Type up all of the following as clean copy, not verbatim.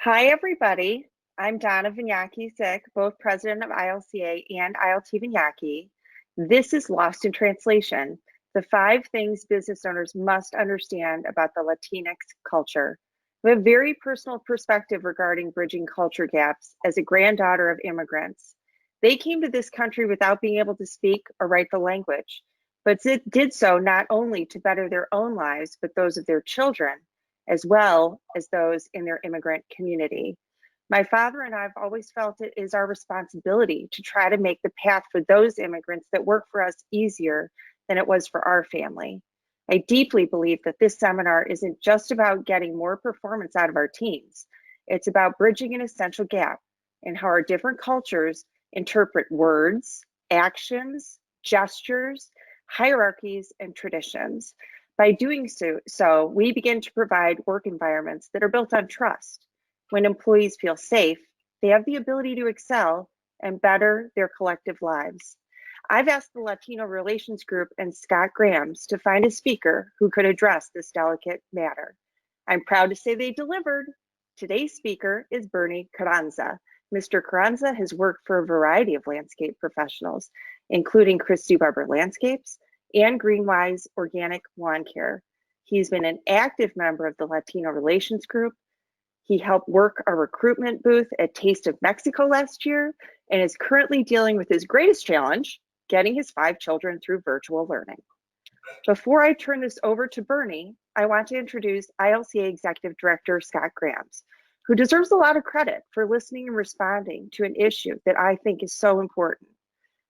Hi, everybody. I'm Donna Vignacchi-Sick, both president of ILCA and ILT Vignacchi. This is Lost in Translation, the 5 things business owners must understand about the Latinx culture. We have a very personal perspective regarding bridging culture gaps as a granddaughter of immigrants. They came to this country without being able to speak or write the language, but did so not only to better their own lives, but those of their children, as well as those in their immigrant community. My father and I have always felt it is our responsibility to try to make the path for those immigrants that work for us easier than it was for our family. I deeply believe that this seminar isn't just about getting more performance out of our teams. It's about bridging an essential gap in how our different cultures interpret words, actions, gestures, hierarchies, and traditions. By doing so, we begin to provide work environments that are built on trust. When employees feel safe, they have the ability to excel and better their collective lives. I've asked the Latino Relations Group and Scott Grams to find a speaker who could address this delicate matter. I'm proud to say they delivered. Today's speaker is Bernie Carranza. Mr. Carranza has worked for a variety of landscape professionals, including Christy Barber Landscapes and Greenwise Organic Lawn Care. He's been an active member of the Latino Relations Group. He helped work our recruitment booth at Taste of Mexico last year and is currently dealing with his greatest challenge, getting his 5 children through virtual learning. Before I turn this over to Bernie, I want to introduce ILCA Executive Director Scott Grams, who deserves a lot of credit for listening and responding to an issue that I think is so important.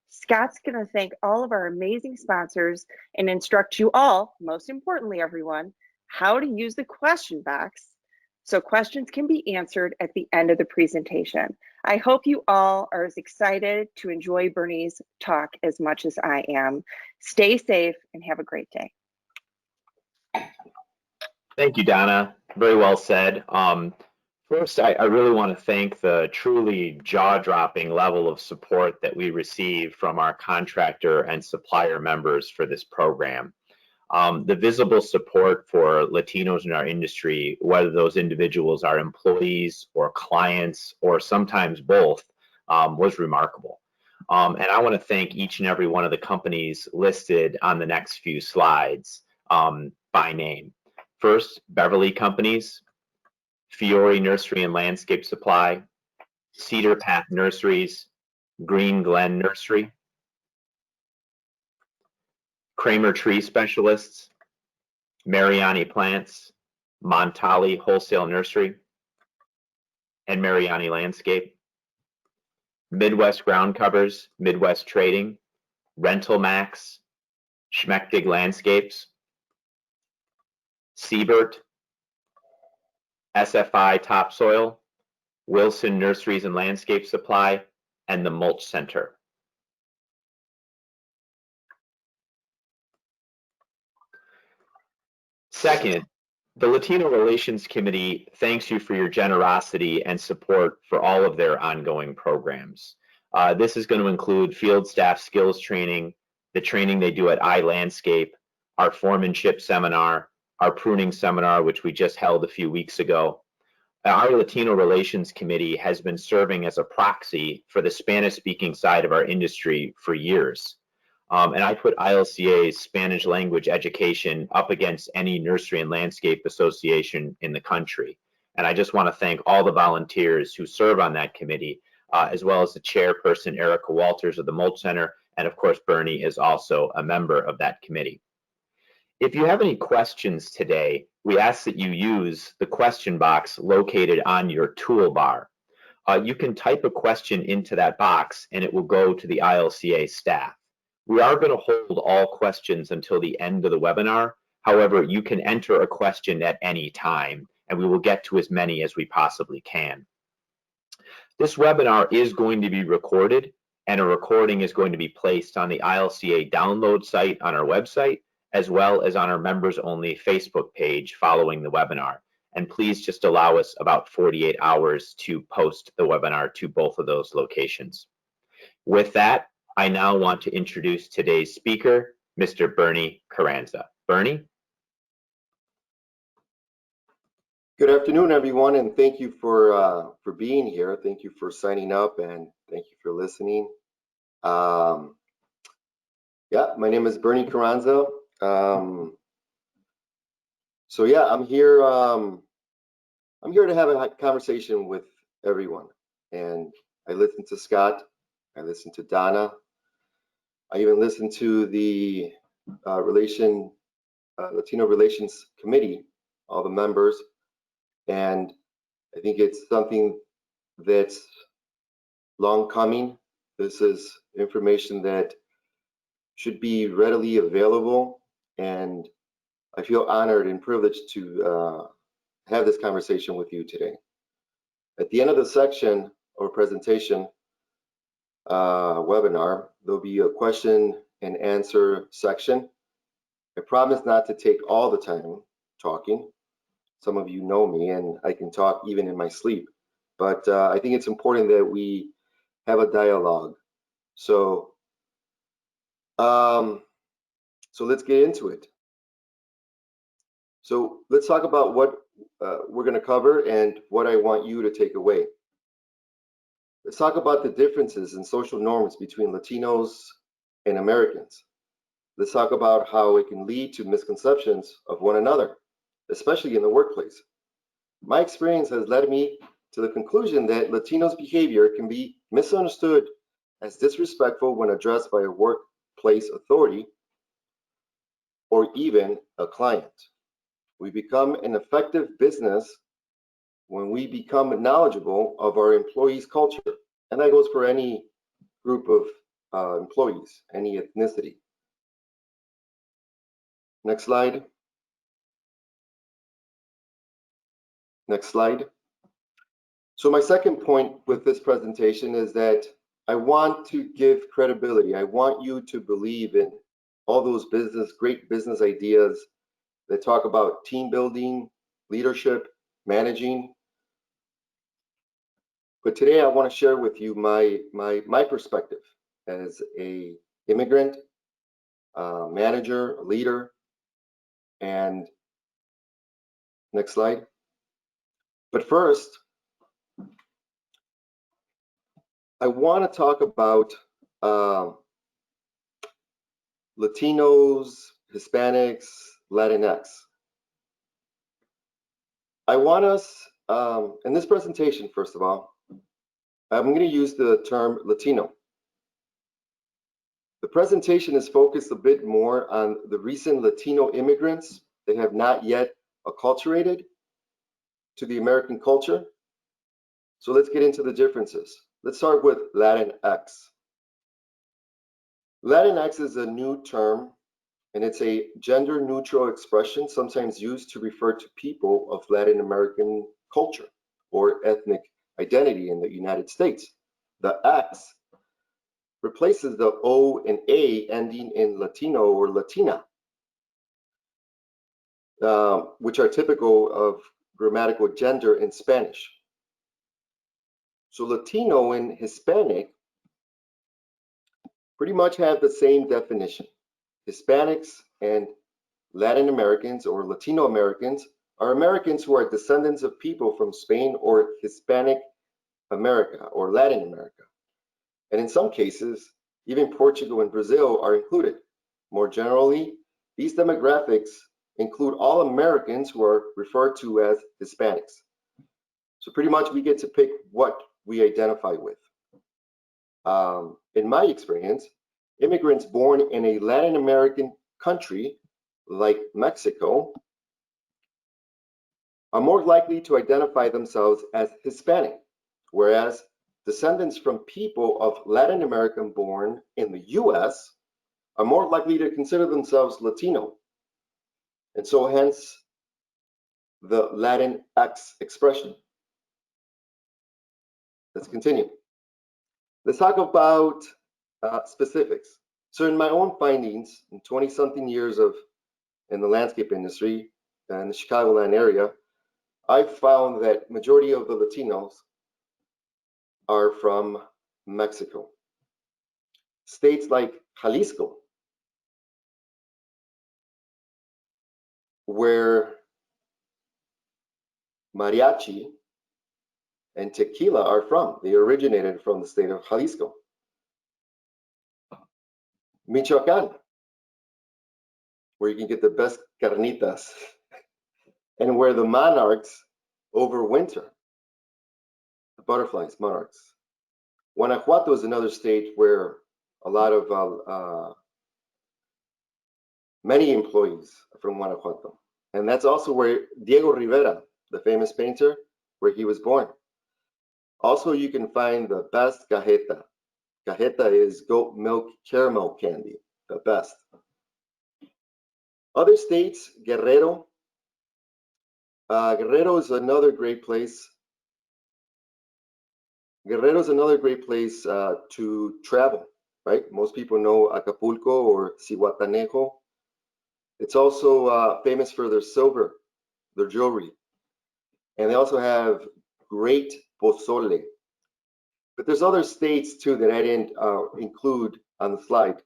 Scott's going to thank all of our amazing sponsors and instruct you all, most importantly, everyone, how to use the question box so questions can be answered at the end of the presentation. I hope you all are as excited to enjoy Bernie's talk as much as I am. Stay safe and have a great day. Thank you, Donna. Very well said. First, I really want to thank the truly jaw-dropping level of support that we receive from our contractor and supplier members for this program. The visible support for Latinos in our industry, whether those individuals are employees or clients or sometimes both, was remarkable. And I want to thank each and every one of the companies listed on the next few slides by name. First, Beverly Companies, Fiore Nursery and Landscape Supply, Cedar Path Nurseries, Green Glen Nursery, Kramer Tree Specialists, Mariani Plants, Montali Wholesale Nursery, and Mariani Landscape, Midwest Ground Covers, Midwest Trading, Rental Max, Schmechtig Landscapes, Siebert, SFI Topsoil, Wilson Nurseries and Landscape Supply, and the Mulch Center. Second, the Latino Relations Committee thanks you for your generosity and support for all of their ongoing programs. This is going to include field staff skills training, the training they do at iLandscape, our foremanship seminar, our pruning seminar, which we just held a few weeks ago. Our Latino Relations Committee has been serving as a proxy for the Spanish-speaking side of our industry for years. And I put ILCA's Spanish language education up against any nursery and landscape association in the country. And I just want to thank all the volunteers who serve on that committee, as well as the chairperson, Erica Walters of the Mulch Center, and of course, Bernie is also a member of that committee. If you have any questions today, we ask that you use the question box located on your toolbar. You can type a question into that box and it will go to the ILCA staff. We are going to hold all questions until the end of the webinar. However, you can enter a question at any time and we will get to as many as we possibly can. This webinar is going to be recorded and a recording is going to be placed on the ILCA download site on our website, as well as on our members only Facebook page following the webinar. And please just allow us about 48 hours to post the webinar to both of those locations. With that, I now want to introduce today's speaker, Mr. Bernie Carranza. Bernie? Good afternoon, everyone, and thank you for being here. Thank you for signing up, and thank you for listening. Yeah, my name is Bernie Carranza. So yeah, I'm here. I'm here to have a conversation with everyone, and I listened to Scott. I listened to Donna. I even listened to the Latino Relations Committee, all the members, and I think it's something that's long coming. This is information that should be readily available, and I feel honored and privileged to have this conversation with you today. At the end of the section or presentation webinar, there'll be a question and answer section. I promise not to take all the time talking. Some of you know me, and I can talk even in my sleep, but I think it's important that we have a dialogue. So let's get into it. So let's talk about what we're going to cover and what I want you to take away. Let's talk about the differences in social norms between Latinos and Americans. Let's talk about how it can lead to misconceptions of one another, especially in the workplace. My experience has led me to the conclusion that Latinos' behavior can be misunderstood as disrespectful when addressed by a workplace authority or even a client. We become an effective business when we become knowledgeable of our employees' culture. And that goes for any group of employees, any ethnicity. Next slide. Next slide. So my second point with this presentation is that I want to give credibility. I want you to believe in all those great business ideas that talk about team building, leadership, managing. But today I want to share with you my perspective as a immigrant, manager, leader, and next slide. But first, I want to talk about Latinos, Hispanics, Latinx. I want us, in this presentation, first of all, I'm going to use the term Latino. The presentation is focused a bit more on the recent Latino immigrants that have not yet acculturated to the American culture. So let's get into the differences. Let's start with Latinx. Latinx is a new term, and it's a gender-neutral expression sometimes used to refer to people of Latin American culture or ethnic identity in the United States. The X replaces the O and A ending in Latino or Latina, which are typical of grammatical gender in Spanish. So Latino and Hispanic pretty much have the same definition. Hispanics and Latin Americans or Latino Americans are Americans who are descendants of people from Spain or Hispanic America or Latin America. And in some cases, even Portugal and Brazil are included. More generally, these demographics include all Americans who are referred to as Hispanics. So pretty much we get to pick what we identify with. In my experience, immigrants born in a Latin American country like Mexico are more likely to identify themselves as Hispanic, whereas descendants from people of Latin American born in the US are more likely to consider themselves Latino. And so hence the Latinx expression. Let's continue. Let's talk about specifics. So in my own findings, in 20-something years in the landscape industry in the Chicagoland area, I've found that majority of the Latinos are from Mexico. States like Jalisco, where mariachi, and tequila are from. They originated from the state of Jalisco. Michoacan, where you can get the best carnitas, and where the monarchs overwinter. The butterflies, monarchs. Guanajuato is another state where a lot of many employees are from Guanajuato. And that's also where Diego Rivera, the famous painter, where he was born. Also, you can find the best cajeta. Cajeta is goat milk caramel candy, the best. Other states, Guerrero. Guerrero is another great place. Guerrero is another great place to travel, right? Most people know Acapulco or Cihuatanejo. It's also famous for their silver, their jewelry. And they also have great pozole. But there's other states too that I didn't include on the slide.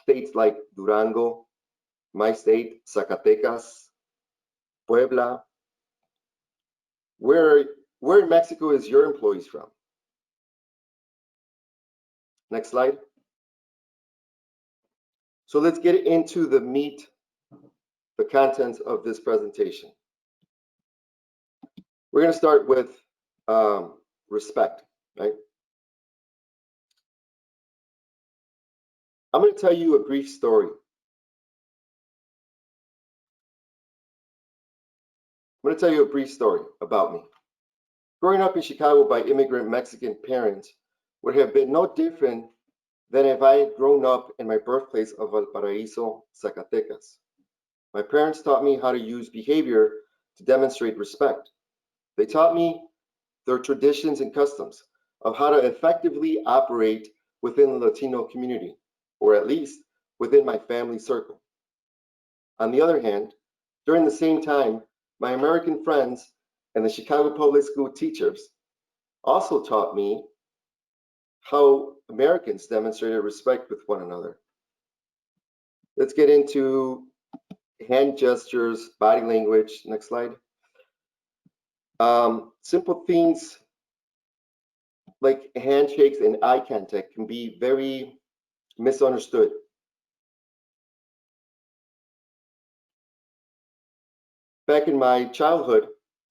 States like Durango, my state, Zacatecas, Puebla. Where in Mexico is your employees from? Next slide. So let's get into the meat, the contents of this presentation. We're going to start with respect, right? I'm going to tell you a brief story. I'm going to tell you a brief story about me. Growing up in Chicago by immigrant Mexican parents would have been no different than if I had grown up in my birthplace of Valparaiso, Zacatecas. My parents taught me how to use behavior to demonstrate respect. They taught me their traditions and customs of how to effectively operate within the Latino community, or at least within my family circle. On the other hand, during the same time, my American friends and the Chicago public school teachers also taught me how Americans demonstrated respect with one another. Let's get into hand gestures, body language. Next slide. Simple things like handshakes and eye contact can be very misunderstood. Back in my childhood,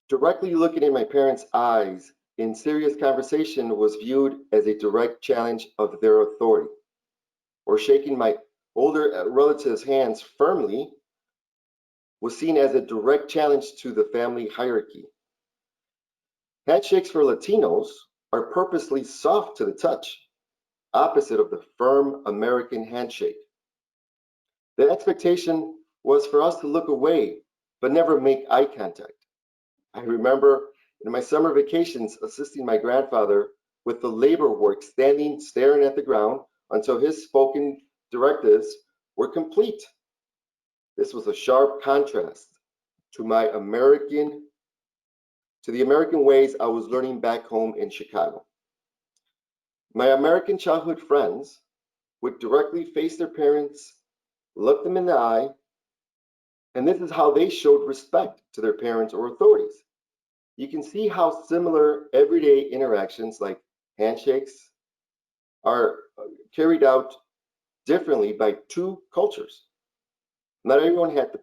directly looking in my parents' eyes in serious conversation was viewed as a direct challenge of their authority, or shaking my older relatives' hands firmly was seen as a direct challenge to the family hierarchy. Handshakes for Latinos are purposely soft to the touch, opposite of the firm American handshake. The expectation was for us to look away, but never make eye contact. I remember in my summer vacations assisting my grandfather with the labor work, standing, staring at the ground until his spoken directives were complete. This was a sharp contrast to the American ways I was learning back home in Chicago. My American childhood friends would directly face their parents, look them in the eye, and this is how they showed respect to their parents or authorities. You can see how similar everyday interactions like handshakes are carried out differently by two cultures. Not everyone has the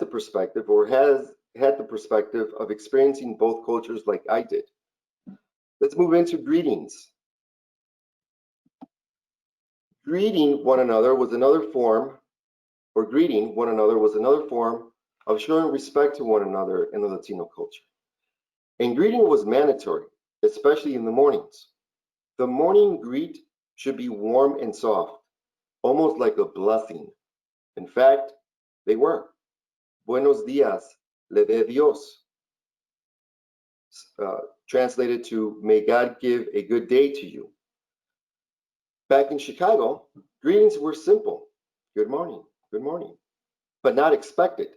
perspective or has had the perspective of experiencing both cultures like I did. Let's move into greetings. Greeting one another was another form of showing respect to one another in the Latino culture. And greeting was mandatory, especially in the mornings. The morning greet should be warm and soft, almost like a blessing. In fact, they were. Buenos días, le dé Dios. Translated to, may God give a good day to you. Back in Chicago, greetings were simple. Good morning, but not expected.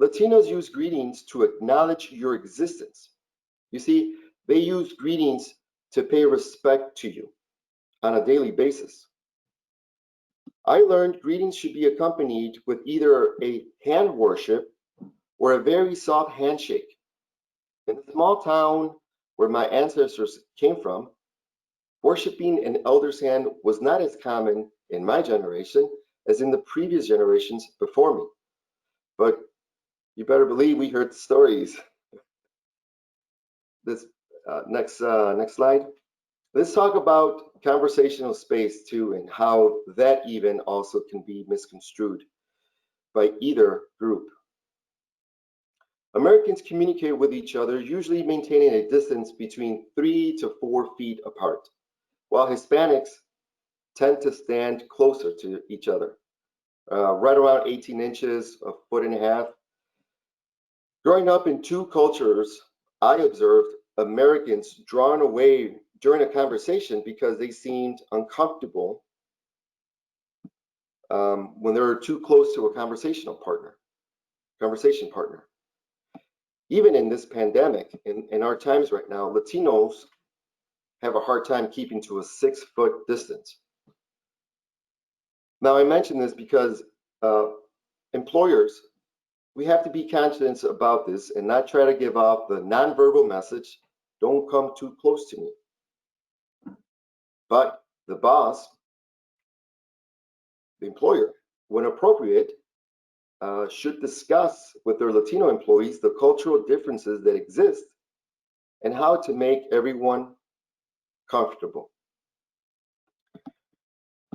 Latinos use greetings to acknowledge your existence. You see, they use greetings to pay respect to you on a daily basis. I learned greetings should be accompanied with either a hand worship or a very soft handshake. In the small town where my ancestors came from, worshiping an elder's hand was not as common in my generation as in the previous generations before me. But you better believe we heard stories. This next slide. Let's talk about conversational space too, and how that even also can be misconstrued by either group. Americans communicate with each other, usually maintaining a distance between 3 to 4 feet apart, while Hispanics tend to stand closer to each other, right around 18 inches, a foot and a half. Growing up in two cultures, I observed Americans drawn away during a conversation because they seemed uncomfortable when they were too close to a conversation partner. Even in this pandemic, in our times right now, Latinos have a hard time keeping to a 6-foot distance. Now, I mention this because employers, we have to be conscious about this and not try to give off the nonverbal message, don't come too close to me. But the boss, the employer, when appropriate, should discuss with their Latino employees the cultural differences that exist and how to make everyone comfortable.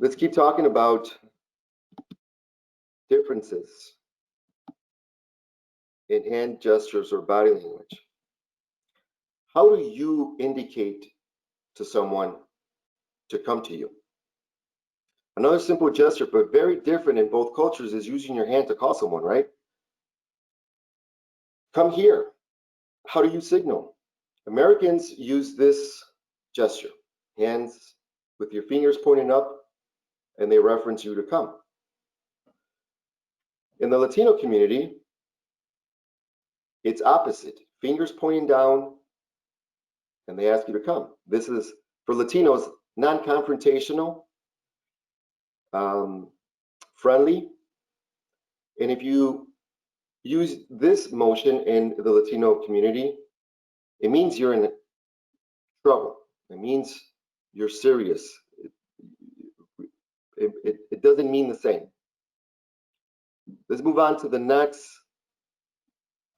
Let's keep talking about differences in hand gestures or body language. How do you indicate to someone to come to you? Another simple gesture, but very different in both cultures, is using your hand to call someone, right? Come here. How do you signal? Americans use this gesture, hands with your fingers pointing up, and they reference you to come. In the Latino community, it's opposite, fingers pointing down, and they ask you to come. This is, for Latinos, non-confrontational, friendly, and if you use this motion in the Latino community, it means you're in trouble. It means you're serious. It doesn't mean the same. Let's move on to the next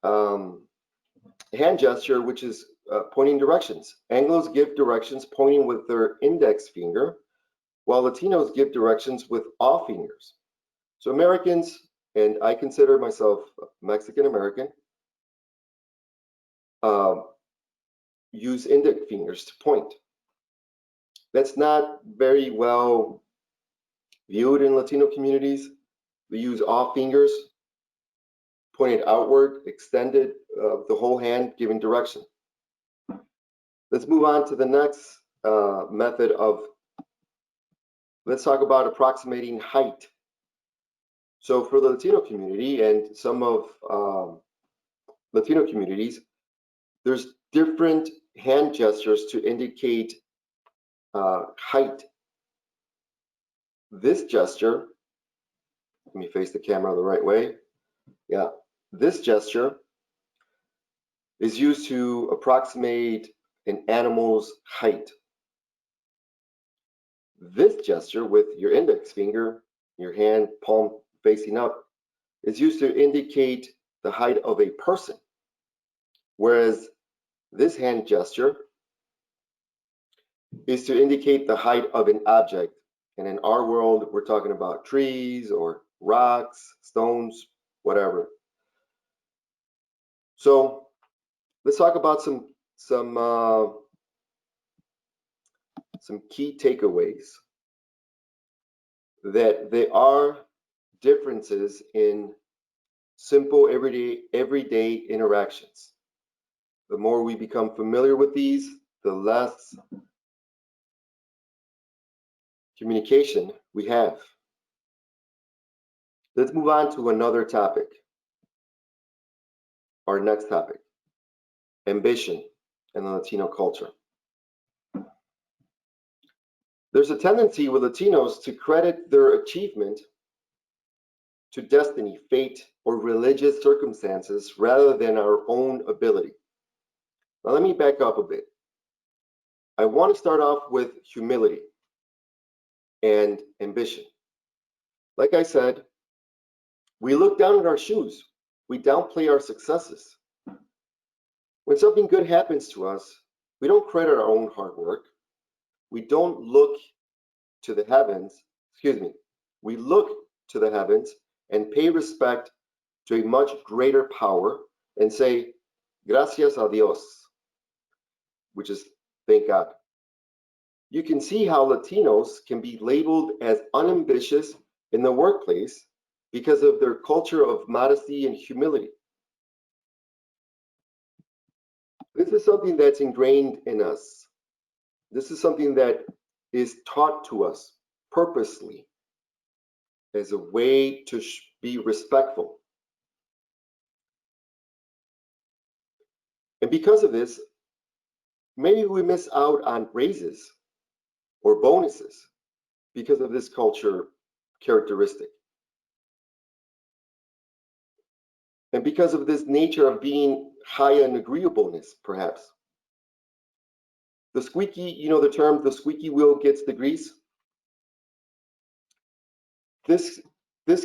hand gesture, which is pointing directions. Anglos give directions pointing with their index finger, while Latinos give directions with all fingers. So Americans, and I consider myself Mexican American, use index fingers to point. That's not very well viewed in Latino communities. We use all fingers, pointed outward, extended, the whole hand giving direction. Let's move on to the next method of, let's talk about approximating height. So for the Latino community and some of Latino communities, there's different hand gestures to indicate height. This gesture, let me face the camera the right way. Yeah, this gesture is used to approximate an animal's height. This gesture with your index finger, your hand palm facing up, is used to indicate the height of a person. Whereas this hand gesture is to indicate the height of an object. And in our world, we're talking about trees or rocks, stones, whatever. So let's talk about some key takeaways. That there are differences in simple everyday interactions. The more we become familiar with these, the less communication we have. Let's move on to another topic. Our next topic, ambition in the Latino culture. There's a tendency with Latinos to credit their achievement to destiny, fate, or religious circumstances rather than our own ability. Now, let me back up a bit. I want to start off with humility and ambition. Like I said, we look down at our shoes. We downplay our successes. When something good happens to us, we don't credit our own hard work. We don't look to the heavens, we look to the heavens and pay respect to a much greater power and say, gracias a Dios, which is thank God. You can see how Latinos can be labeled as unambitious in the workplace because of their culture of modesty and humility. This is something that's ingrained in us. This is something that is taught to us purposely as a way to be respectful. And because of this, maybe we miss out on raises or bonuses because of this culture characteristic. And because of this nature of being high on agreeableness, perhaps. The squeaky, you know the term, the squeaky wheel gets the grease? This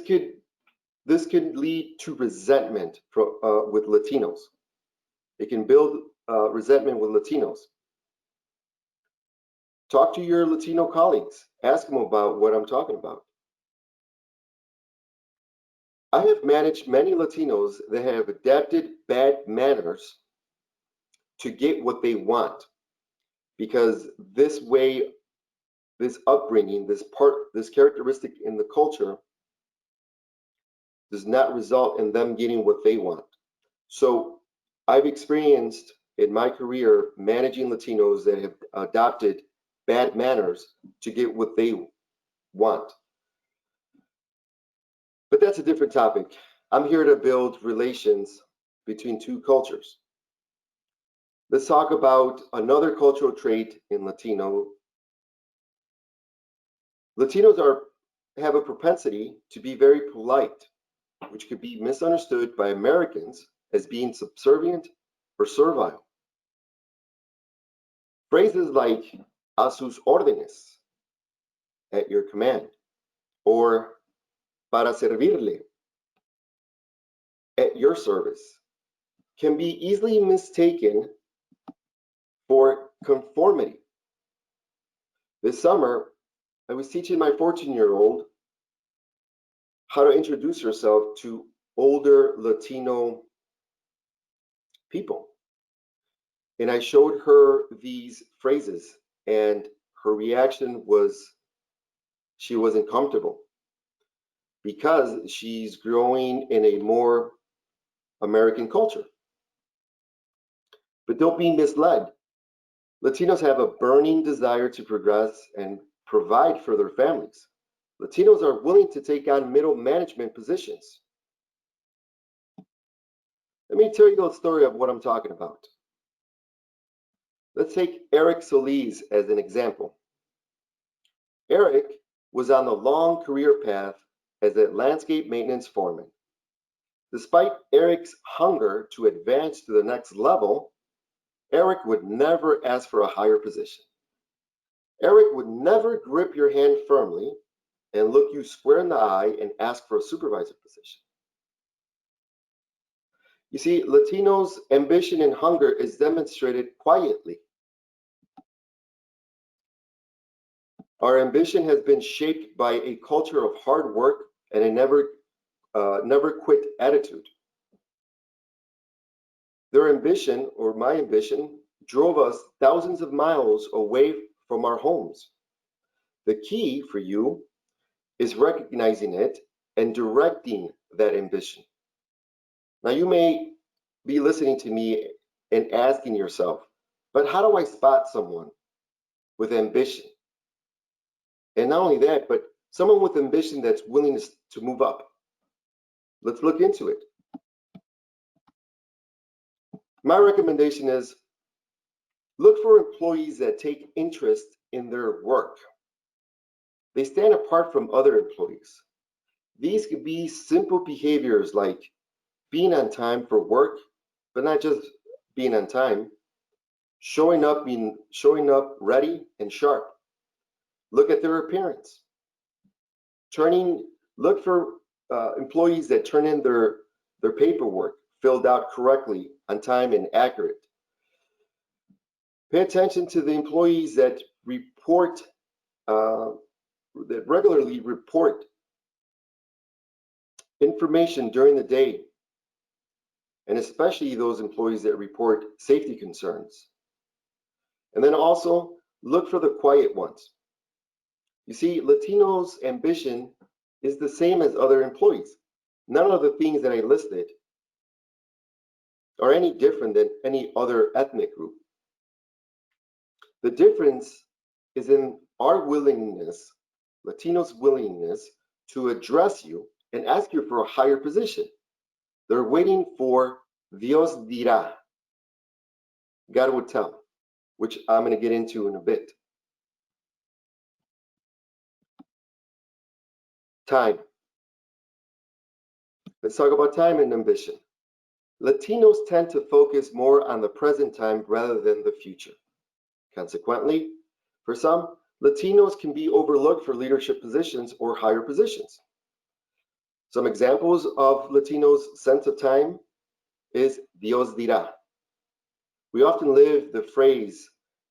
can lead to resentment with Latinos. It can build resentment with Latinos. Talk to your Latino colleagues. Ask them about what I'm talking about. I have managed many Latinos that have adapted bad manners to get what they want, because this way, this upbringing, this characteristic in the culture does not result in them getting what they want. So I've experienced in my career managing Latinos that have adopted bad manners to get what they want. But that's a different topic. I'm here to build relations between two cultures. Let's talk about another cultural trait in Latino. Latinos have a propensity to be very polite, which could be misunderstood by Americans as being subservient or servile. Phrases like a sus órdenes, at your command, or para servirle, at your service, can be easily mistaken for conformity. This summer, I was teaching my 14-year-old how to introduce herself to older Latino people. And I showed her these phrases, and her reaction was she wasn't comfortable because she's growing in a more American culture. But don't be misled. Latinos have a burning desire to progress and provide for their families. Latinos are willing to take on middle management positions. Let me tell you a story of what I'm talking about. Let's take Eric Solis as an example. Eric was on the long career path as a landscape maintenance foreman. Despite Eric's hunger to advance to the next level, Eric would never ask for a higher position. Eric would never grip your hand firmly and look you square in the eye and ask for a supervisor position. You see, Latinos' ambition and hunger is demonstrated quietly. Our ambition has been shaped by a culture of hard work and a never quit attitude. Their ambition, or my ambition, drove us thousands of miles away from our homes. The key for you is recognizing it and directing that ambition. Now, you may be listening to me and asking yourself, but how do I spot someone with ambition? And not only that, but someone with ambition that's willing to move up. Let's look into it. My recommendation is look for employees that take interest in their work. They stand apart from other employees. These could be simple behaviors like being on time for work, but not just being on time, showing up ready and sharp. Look at their appearance. Look for employees that turn in their paperwork filled out correctly, on time and accurate. Pay attention to the employees that regularly report information during the day, and especially those employees that report safety concerns. And then also look for the quiet ones. You see, Latinos' ambition is the same as other employees. None of the things that I listed are any different than any other ethnic group. The difference is in our willingness, Latinos' willingness to address you and ask you for a higher position. They're waiting for Dios dirá, God will tell, which I'm going to get into in a bit. Time. Let's talk about time and ambition. Latinos tend to focus more on the present time rather than the future. Consequently, for some, Latinos can be overlooked for leadership positions or higher positions. Some examples of Latinos' sense of time is Dios dirá. We often live the phrase,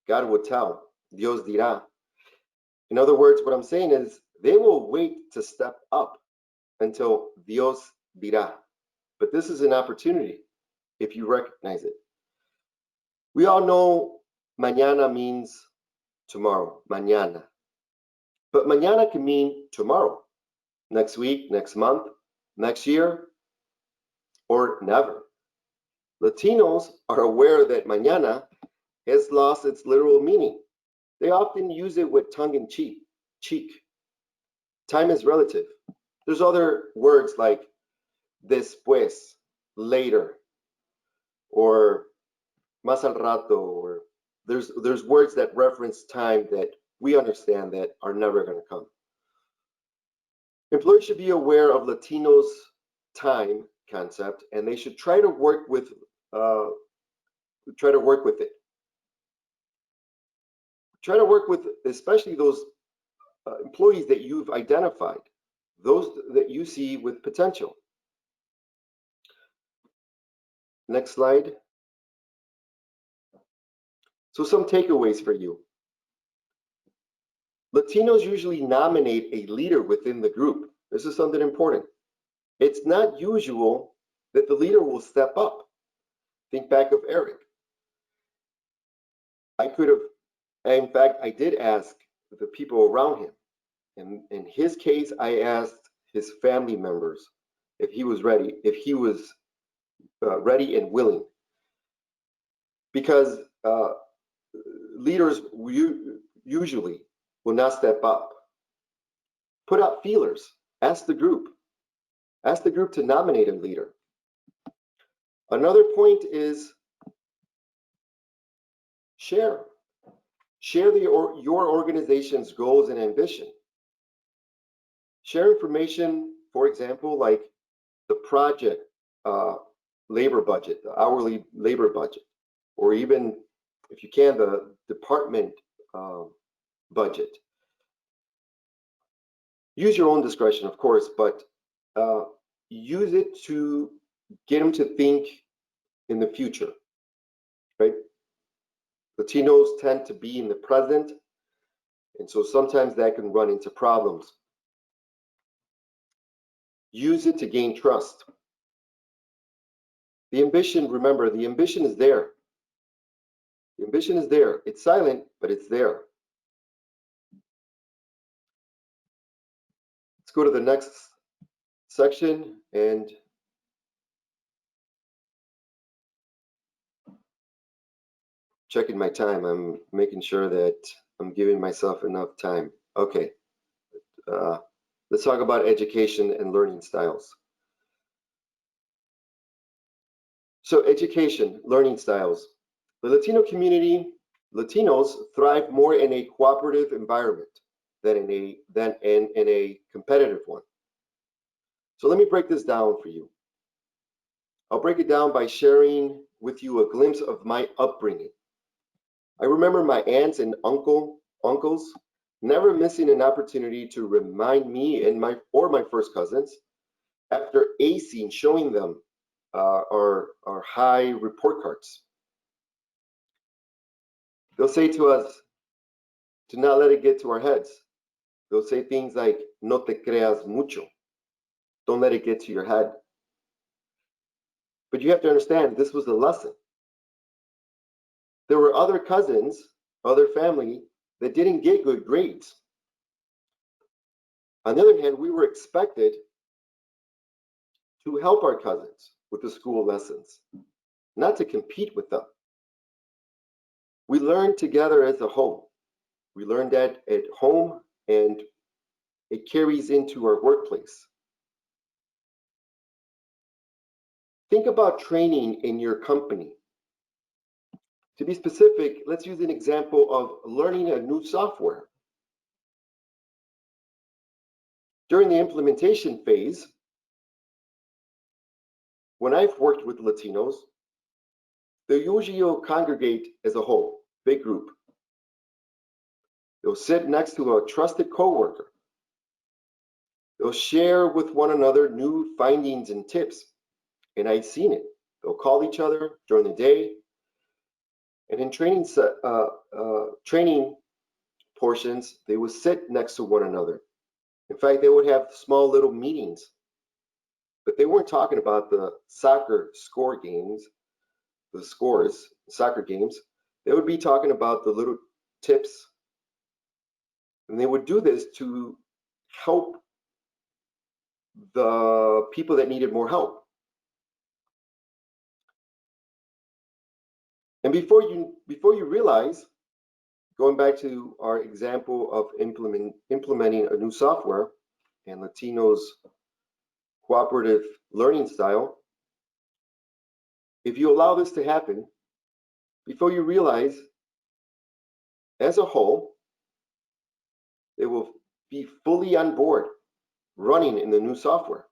God will tell, Dios dirá. In other words, what I'm saying is they will wait to step up until Dios dirá. But this is an opportunity if you recognize it. We all know mañana means tomorrow, mañana. But mañana can mean tomorrow, next week, next month, next year, or never. Latinos are aware that mañana has lost its literal meaning. They often use it with tongue in cheek. Time is relative. There's other words like después, later, or más al rato, or there's words that reference time that we understand that are never going to come. Employees should be aware of Latinos' time concept, and they should try to work with it. Try to work with especially those employees that you've identified, those that you see with potential. Next slide. So some takeaways for you. Latinos usually nominate a leader within the group. This is something important. It's not usual that the leader will step up. Think back of Eric. In fact, I did ask the people around him. And in his case, I asked his family members if he was ready, ready and willing. Because leaders usually will not step up. Put out feelers. Ask the group to nominate a leader. Another point is share your organization's goals and ambition. Share information, for example, like the project labor budget, the hourly labor budget, or even, if you can, the department budget. Use your own discretion, of course, but use it to get them to think in the future, right? Latinos tend to be in the present, and so sometimes that can run into problems. Use it to gain trust. The ambition, remember, the ambition is there. The ambition is there. It's silent, but it's there. Let's go to the next section and checking my time. I'm making sure that I'm giving myself enough time. Okay. Let's talk about education and learning styles. So education, learning styles. The Latino community, Latinos thrive more in a cooperative environment than in a competitive one. So let me break this down for you. I'll break it down by sharing with you a glimpse of my upbringing. I remember my aunts and uncles never missing an opportunity to remind me and my first cousins after acing, showing them our high report cards. They'll say to us, to not let it get to our heads. They'll say things like, no te creas mucho. Don't let it get to your head. But you have to understand, this was the lesson. There were other cousins, other family that didn't get good grades. On the other hand, we were expected to help our cousins with the school lessons, not to compete with them. We learned together as a whole. We learned that at home, and it carries into our workplace. Think about training in your company. To be specific, let's use an example of learning a new software. During the implementation phase, when I've worked with Latinos, they usually will congregate as a whole, big group. They'll sit next to a trusted coworker. They'll share with one another new findings and tips. And I've seen it. They'll call each other during the day. And in training portions, they would sit next to one another. In fact, they would have small little meetings. But they weren't talking about the soccer score games, the scores, soccer games. They would be talking about the little tips. And they would do this to help the people that needed more help. And before you realize, going back to our example of implementing a new software and Latinos' cooperative learning style, if you allow this to happen, before you realize, as a whole, they will be fully on board running in the new software.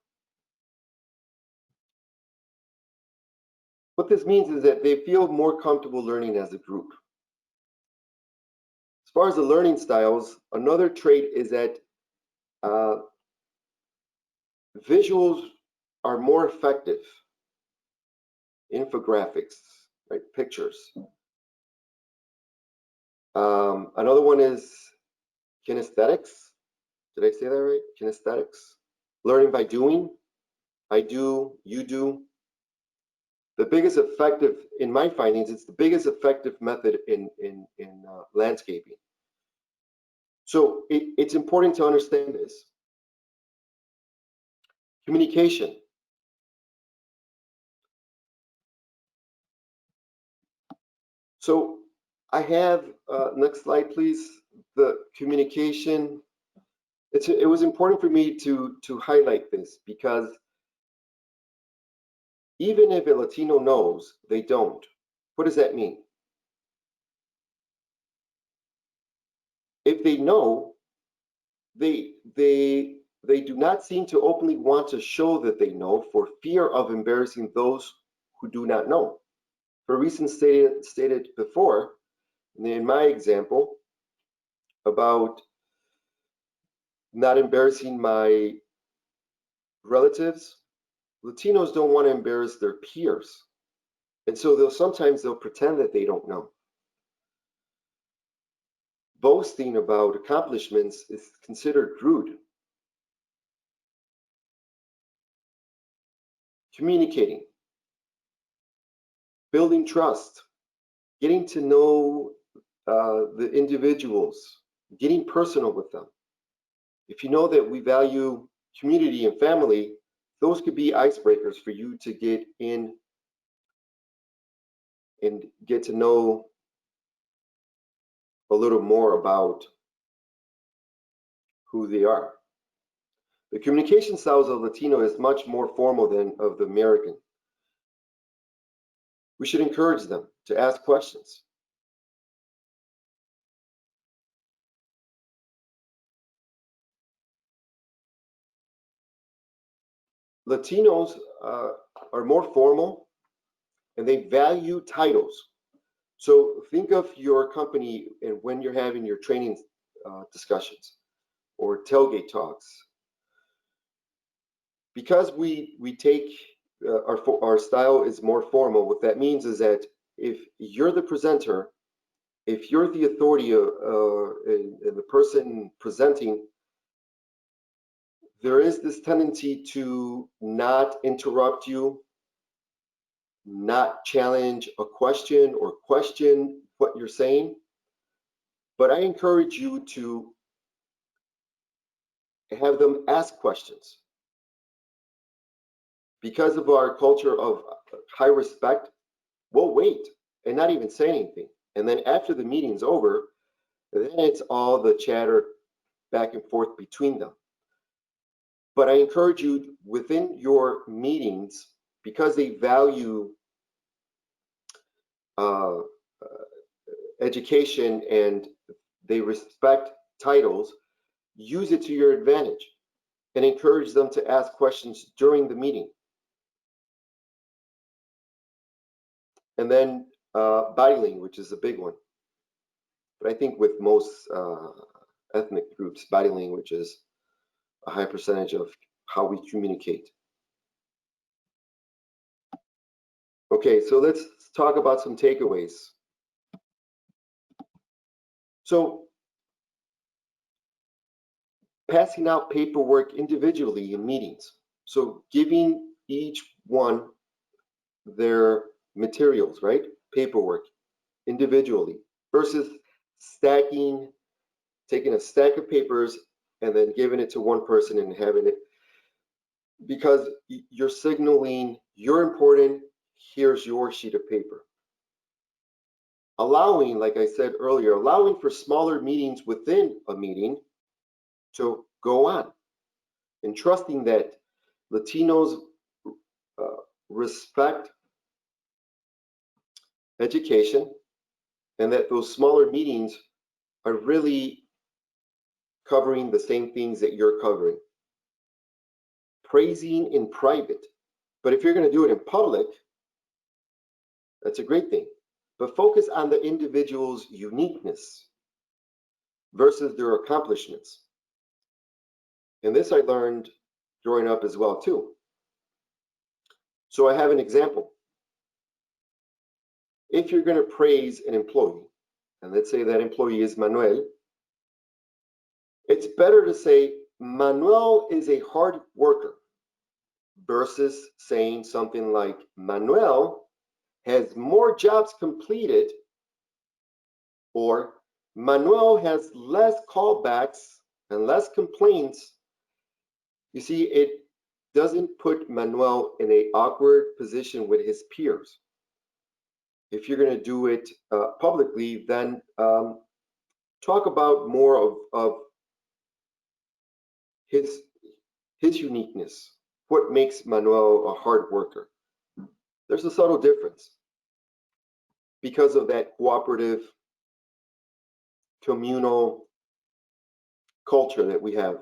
What this means is that they feel more comfortable learning as a group. As far as the learning styles, another trait is that visuals are more effective. Infographics, right? Pictures. Another one is kinesthetics. Did I say that right? Kinesthetics. Learning by doing. I do, you do. The biggest effective, in my findings, it's the biggest effective method in landscaping. So it's important to understand this. Communication. So I have, next slide, please, the communication. It was important for me to highlight this because even if a Latino knows, they don't. What does that mean? If they know, they do not seem to openly want to show that they know for fear of embarrassing those who do not know. For reasons stated before, in my example, about not embarrassing my relatives, Latinos don't want to embarrass their peers. And so sometimes they'll pretend that they don't know. Boasting about accomplishments is considered rude. Communicating, building trust, getting to know the individuals, getting personal with them. If you know that we value community and family, those could be icebreakers for you to get in and get to know a little more about who they are. The communication styles of Latino is much more formal than of the American. We should encourage them to ask questions. Latinos are more formal and they value titles. So think of your company and when you're having your training discussions or tailgate talks. Because we take our style is more formal, what that means is that if you're the presenter, if you're the authority and the person presenting, there is this tendency to not interrupt you, not challenge a question or question what you're saying. But I encourage you to have them ask questions. Because of our culture of high respect, we'll wait and not even say anything. And then after the meeting's over, then it's all the chatter back and forth between them. But I encourage you within your meetings, because they value education and they respect titles, use it to your advantage and encourage them to ask questions during the meeting. And then body language is a big one. But I think with most ethnic groups, body language is a high percentage of how we communicate. Okay, so let's talk about some takeaways. So passing out paperwork individually in meetings. So giving each one their materials, right? Paperwork individually versus stacking, taking a stack of papers and then giving it to one person and having it, because you're signaling you're important, here's your sheet of paper. Allowing, like I said earlier, allowing for smaller meetings within a meeting to go on and trusting that Latinos respect education and that those smaller meetings are really covering the same things that you're covering. Praising in private, but if you're going to do it in public, that's a great thing. But focus on the individual's uniqueness versus their accomplishments. And this I learned growing up as well too. So I have an example. If you're going to praise an employee, and let's say that employee is Manuel, it's better to say Manuel is a hard worker versus saying something like Manuel has more jobs completed, or Manuel has less callbacks and less complaints. You see, it doesn't put Manuel in an awkward position with his peers. If you're going to do it publicly, then talk about more of his uniqueness. What makes Manuel a hard worker? There's a subtle difference because of that cooperative, communal culture that we have.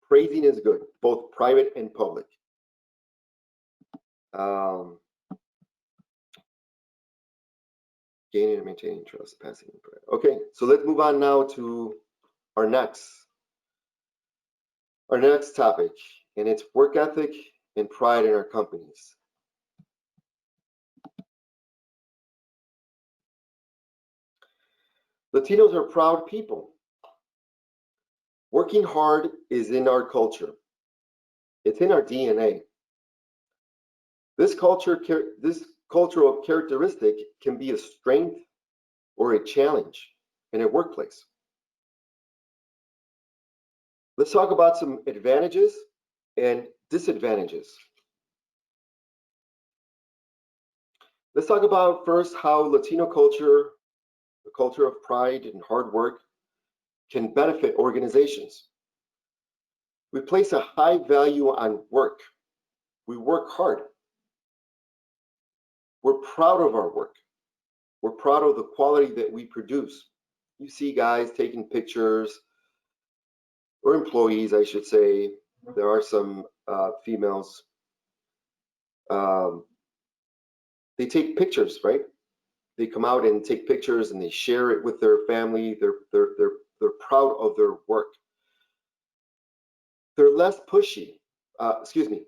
Praising is good, both private and public. Gaining and maintaining trust, passing. Okay, so let's move on now to our next topic, and it's work ethic and pride in our companies. Latinos are proud people. Working hard is in our culture. It's in our DNA. This cultural characteristic can be a strength or a challenge in a workplace. Let's talk about some advantages and disadvantages. Let's talk about first how Latino culture, the culture of pride and hard work, can benefit organizations. We place a high value on work. We work hard. We're proud of our work. We're proud of the quality that we produce. You see guys taking pictures, or employees, I should say, There are some females, they take pictures, right? They come out and take pictures and they share it with their family. They're proud of their work. They're less pushy. Excuse me.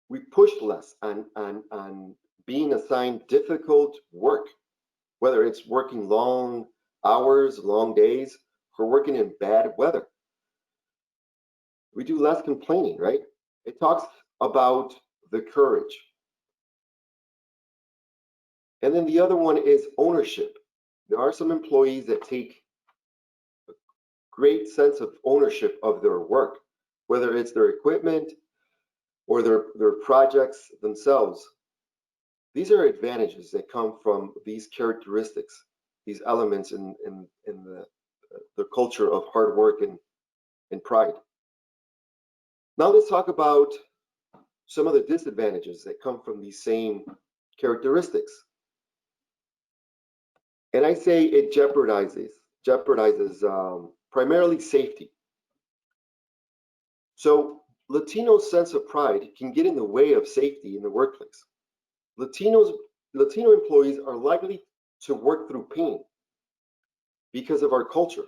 We push less on being assigned difficult work, whether it's working long hours, long days, or working in bad weather. We do less complaining, right? It talks about the courage. And then the other one is ownership. There are some employees that take a great sense of ownership of their work, whether it's their equipment or their projects themselves. These are advantages that come from these characteristics, these elements in the culture of hard work and pride. Now let's talk about some of the disadvantages that come from these same characteristics. And I say it jeopardizes primarily safety. So Latino's sense of pride can get in the way of safety in the workplace. Latino employees are likely to work through pain because of our culture,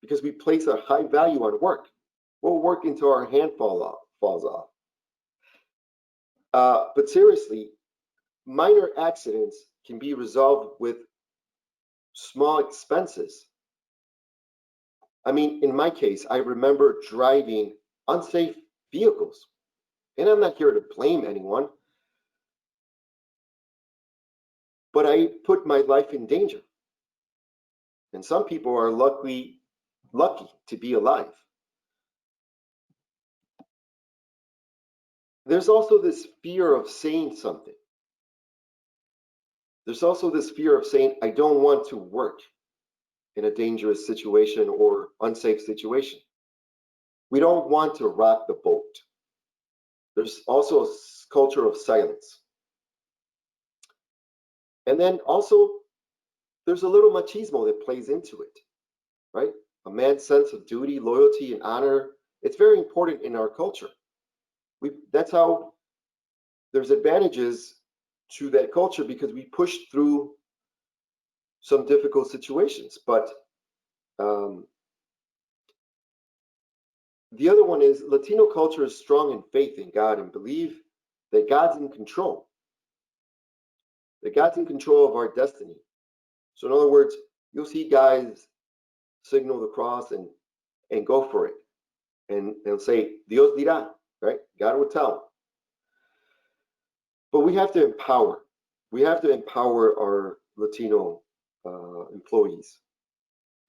because we place a high value on work. We'll work until our hand falls off. But seriously, minor accidents can be resolved with small expenses. I mean, in my case, I remember driving unsafe vehicles, and I'm not here to blame anyone, but I put my life in danger. And some people are lucky to be alive. There's also this fear of saying something. There's also this fear of saying, I don't want to work in a dangerous situation or unsafe situation. We don't want to rock the boat. There's also a culture of silence. And then also, there's a little machismo that plays into it, right? A man's sense of duty, loyalty, and honor. It's very important in our culture. That's how there's advantages to that culture, because we push through some difficult situations. But the other one is Latino culture is strong in faith in God and believe that God's in control, that God's in control of our destiny. So in other words, you'll see guys signal the cross and go for it. And they'll say, Dios dirá, right? God will tell. But we have to empower. We have to empower our Latino employees,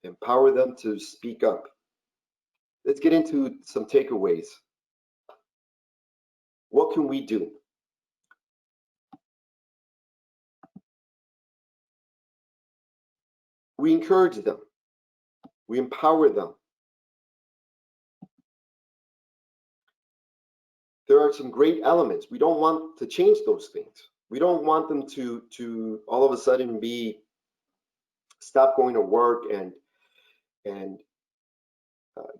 empower them to speak up. Let's get into some takeaways. What can we do? We encourage them. We empower them. There are some great elements. We don't want to change those things. We don't want them to all of a sudden stop going to work and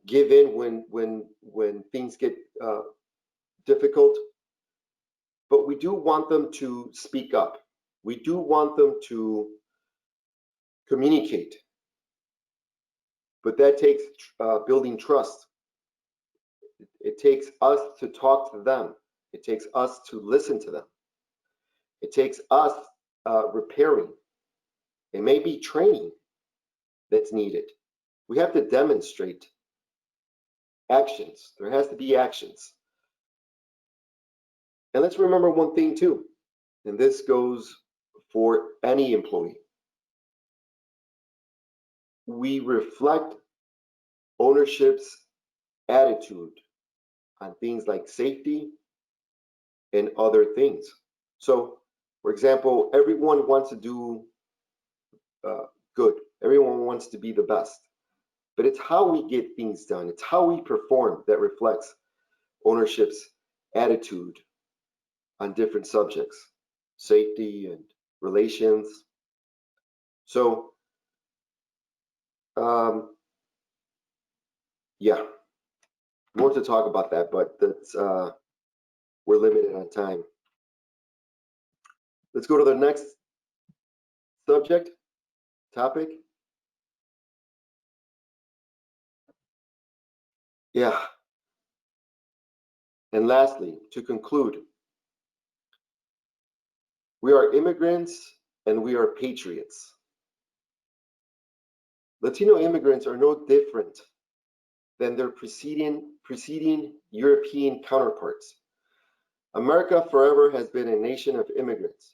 give in when things get difficult. But we do want them to speak up. We do want them to communicate. But that takes building trust. It takes us to talk to them. It takes us to listen to them. It takes us repairing. It may be training that's needed. We have to demonstrate actions. There has to be actions. And let's remember one thing too, and this goes for any employee. We reflect ownership's attitude on things like safety and other things. So, for example, everyone wants to do good. Everyone wants to be the best. But it's how we get things done. It's how we perform that reflects ownership's attitude on different subjects, safety and relations. So, yeah. more to talk about that, but that's we're limited on time. Let's go to the next subject, topic. Yeah. And lastly, to conclude, we are immigrants and we are patriots. Latino immigrants are no different than their preceding European counterparts. America forever has been a nation of immigrants.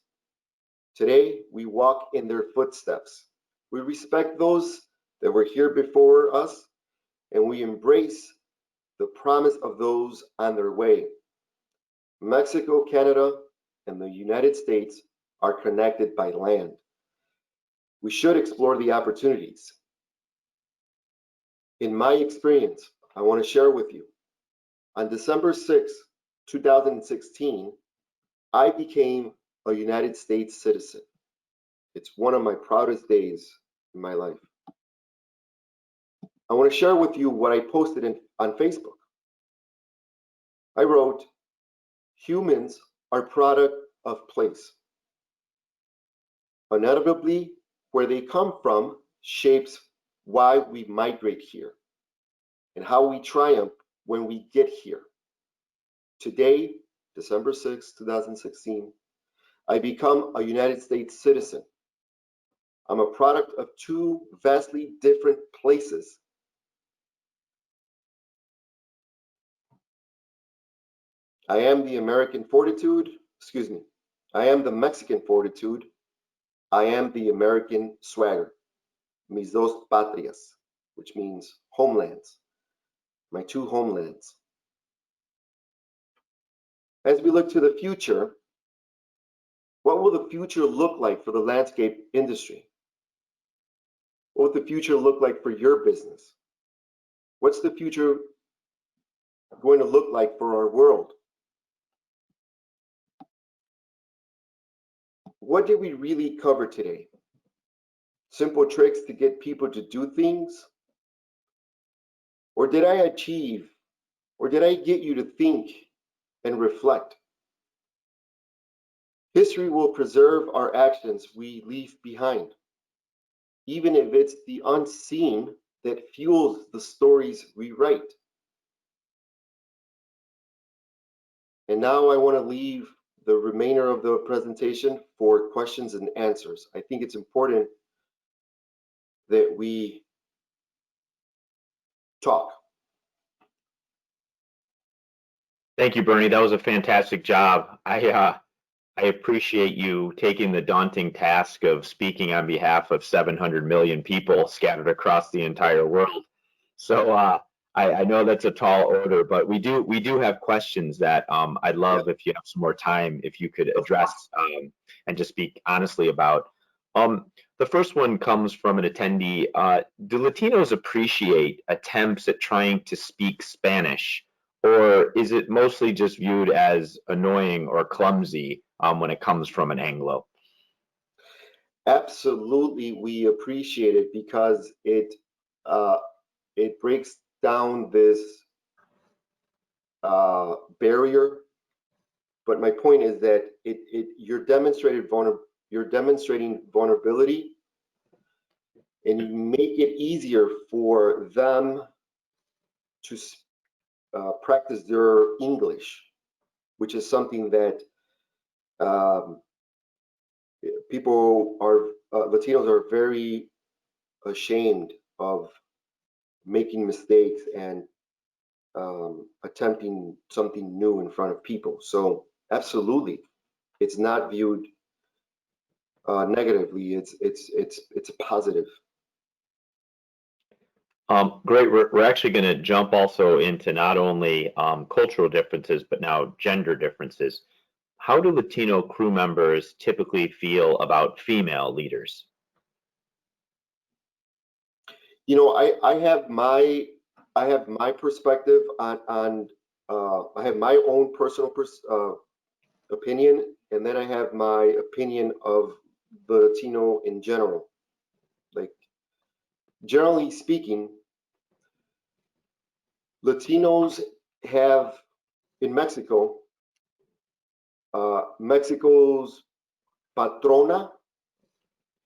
Today, we walk in their footsteps. We respect those that were here before us, and we embrace the promise of those on their way. Mexico, Canada, and the United States are connected by land. We should explore the opportunities. In my experience, I want to share with you. On December 6, 2016, I became a United States citizen. It's one of my proudest days in my life. I want to share with you what I posted on Facebook. I wrote, humans are product of place. Inevitably, where they come from shapes why we migrate here and how we triumph when we get here. Today, December 6, 2016, I become a United States citizen. I'm a product of two vastly different places. I am the American fortitude, I am the Mexican fortitude. I am the American swagger, mis dos patrias, which means homelands, my two homelands. As we look to the future, what will the future look like for the landscape industry? What will the future look like for your business? What's the future going to look like for our world? What did we really cover today? Simple tricks to get people to do things? Or did I get you to think and reflect? History will preserve our actions we leave behind, even if it's the unseen that fuels the stories we write. And now I want to leave the remainder of the presentation for questions and answers. I think it's important that we talk. Thank you, Bernie. That was a fantastic job. I appreciate you taking the daunting task of speaking on behalf of 700 million people scattered across the entire world. So I know that's a tall order, but we do have questions that I'd love, if you have some more time, if you could address and just speak honestly about. The first one comes from an attendee. Do Latinos appreciate attempts at trying to speak Spanish, or is it mostly just viewed as annoying or clumsy when it comes from an Anglo? Absolutely, we appreciate it because it breaks down this barrier. But my point is that you're demonstrating vulnerability, and you make it easier for them to practice their English, which is something that Latinos are very ashamed of making mistakes and attempting something new in front of people. So absolutely, it's not viewed negatively. It's a positive. Great. We're actually going to jump also into not only cultural differences, but now gender differences. How do Latino crew members typically feel about female leaders? You know, I have my perspective on I have my own personal opinion, and then I have my opinion of the Latino in general. Like, generally speaking, Latinos have in Mexico, Mexico's patrona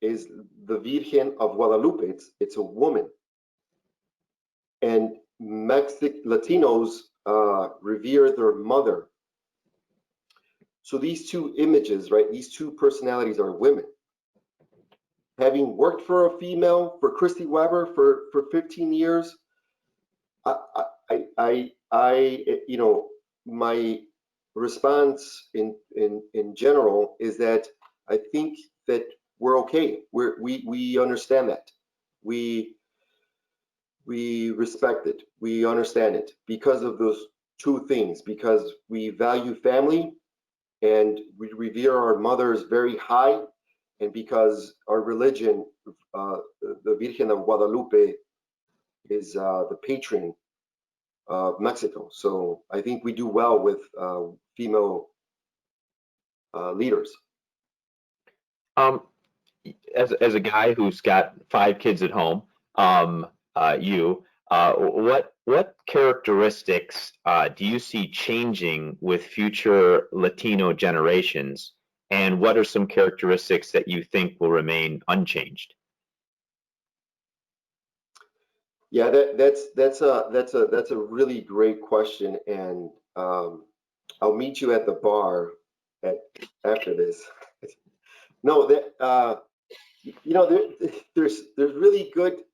is the Virgen of Guadalupe. It's a woman. And Latinos revere their mother. So these two images, right? These two personalities are women. Having worked for a female, for Christy Weber for 15 years, you know, my response in general is that I think that we're okay. We understand that. We respect it. We understand it because of those two things, because we value family and we revere our mothers very high, and because our religion, the Virgen of Guadalupe, is the patron of Mexico. So I think we do well with female leaders. As a guy who's got 5 kids at home, what characteristics do you see changing with future Latino generations, and what are some characteristics that you think will remain unchanged? Yeah, that's a really great question, and I'll meet you at the bar after this. No, that you know, there's really good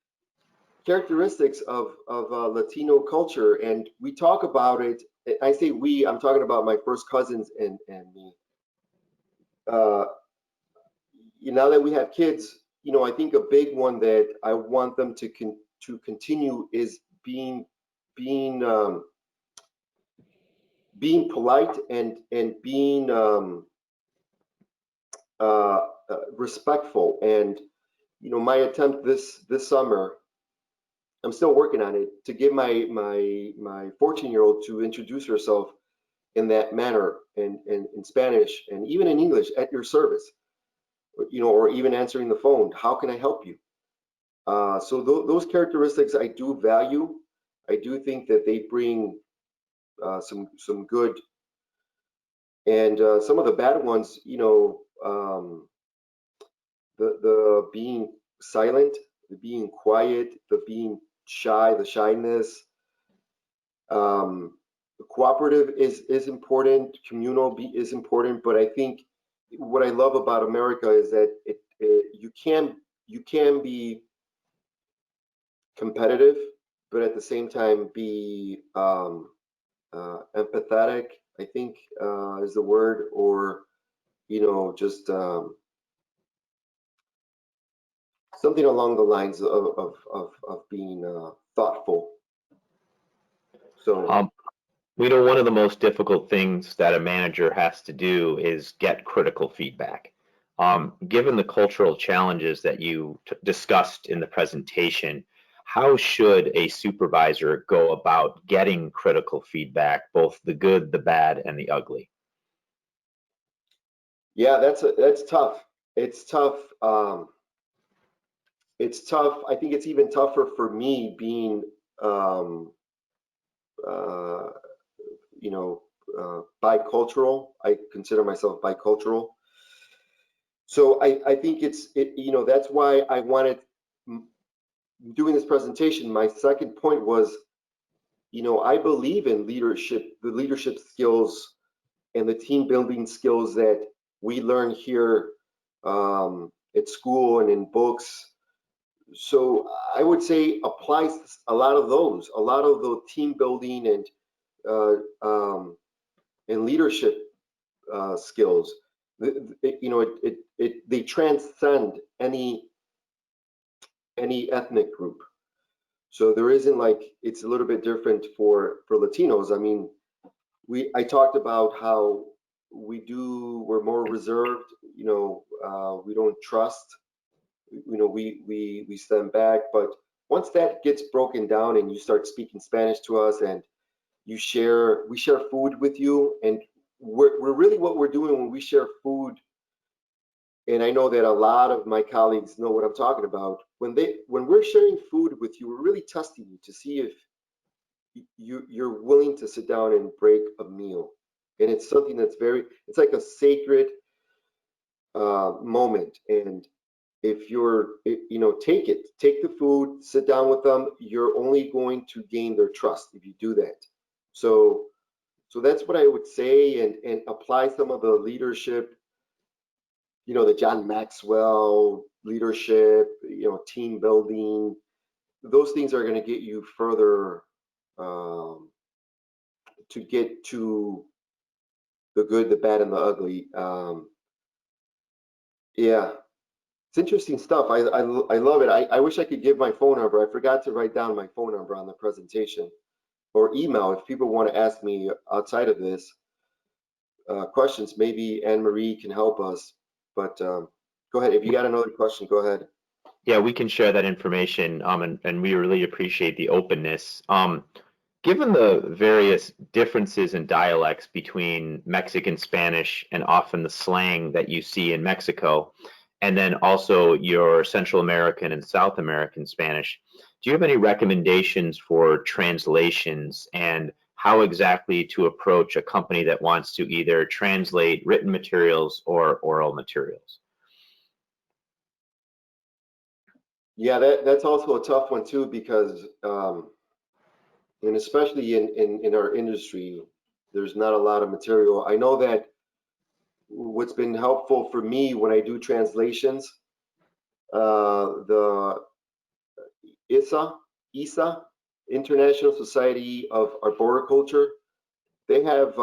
characteristics of Latino culture, and we talk about it. I say we. I'm talking about my first cousins and me. Now that we have kids, you know, I think a big one that I want them to continue is being polite and being respectful. And you know, my attempt this summer, I'm still working on it, to get my 14-year-old to introduce herself in that manner, and in Spanish and even in English, at your service, you know, or even answering the phone. How can I help you? So those characteristics I do value. I do think that they bring some good, and some of the bad ones, you know, the being silent, the being quiet, the being shy, the shyness. Cooperative is important. Communal is important, but I think what I love about America is that you can be competitive, but at the same time be empathetic, I think is the word, or you know, just something along the lines of being thoughtful. So We know one of the most difficult things that a manager has to do is get critical feedback. Given the cultural challenges that you discussed in the presentation, how should a supervisor go about getting critical feedback, both the good, the bad, and the ugly? yeah, that's tough. It's tough. It's tough. I think it's even tougher for me being you know, bicultural. I consider myself bicultural. So I think you know, that's why I wanted, doing this presentation, my second point was, you know, I believe in leadership, the leadership skills and the team building skills that we learn here at school and in books. So I would say applies a lot of the team building and leadership skills. You know, they transcend any ethnic group. So there isn't, like, it's a little bit different for Latinos. I mean, I talked about how we're more reserved. You know, we don't trust. You know, we stand back. But once that gets broken down and you start speaking Spanish to us, and we share food with you, and we're really, what we're doing when we share food, and I know that a lot of my colleagues know what I'm talking about. When we're sharing food with you, we're really testing you to see you're willing to sit down and break a meal, and it's something that's it's like a sacred moment. And if take the food, sit down with them. You're only going to gain their trust if you do that. So that's what I would say, and apply some of the leadership, the John Maxwell leadership, team building. Those things are going to get you further, to get to the good, the bad, and the ugly. Yeah, it's interesting stuff. I love it. I wish I could give my phone number. I forgot to write down my phone number on the presentation, or email if people want to ask me outside of this questions. Maybe Anne Marie can help us. But go ahead. If you got another question, go ahead. Yeah, we can share that information, and we really appreciate the openness. Given the various differences in dialects between Mexican Spanish and often the slang that you see in Mexico, and then also your Central American and South American Spanish, do you have any recommendations for translations and how exactly to approach a company that wants to either translate written materials or oral materials? Yeah, that's also a tough one too, because and especially in our industry, there's not a lot of material. I know that what's been helpful for me when I do translations, the ISA, International Society of Arboriculture, they have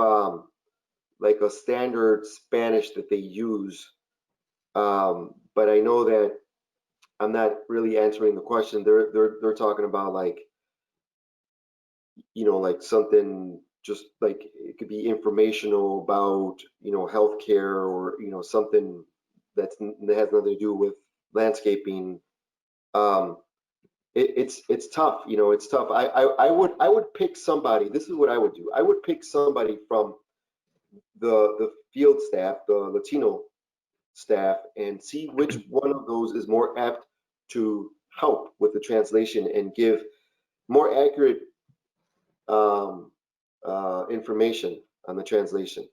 like a standard Spanish that they use. But I know that I'm not really answering the question. They're talking about like, like something just like it could be informational about, healthcare, or, something that has nothing to do with landscaping. It's tough. It's tough. I would pick somebody. This is what I would do. I would pick somebody from the field staff, the Latino staff, and see which one of those is more apt to help with the translation and give more accurate information on the translation.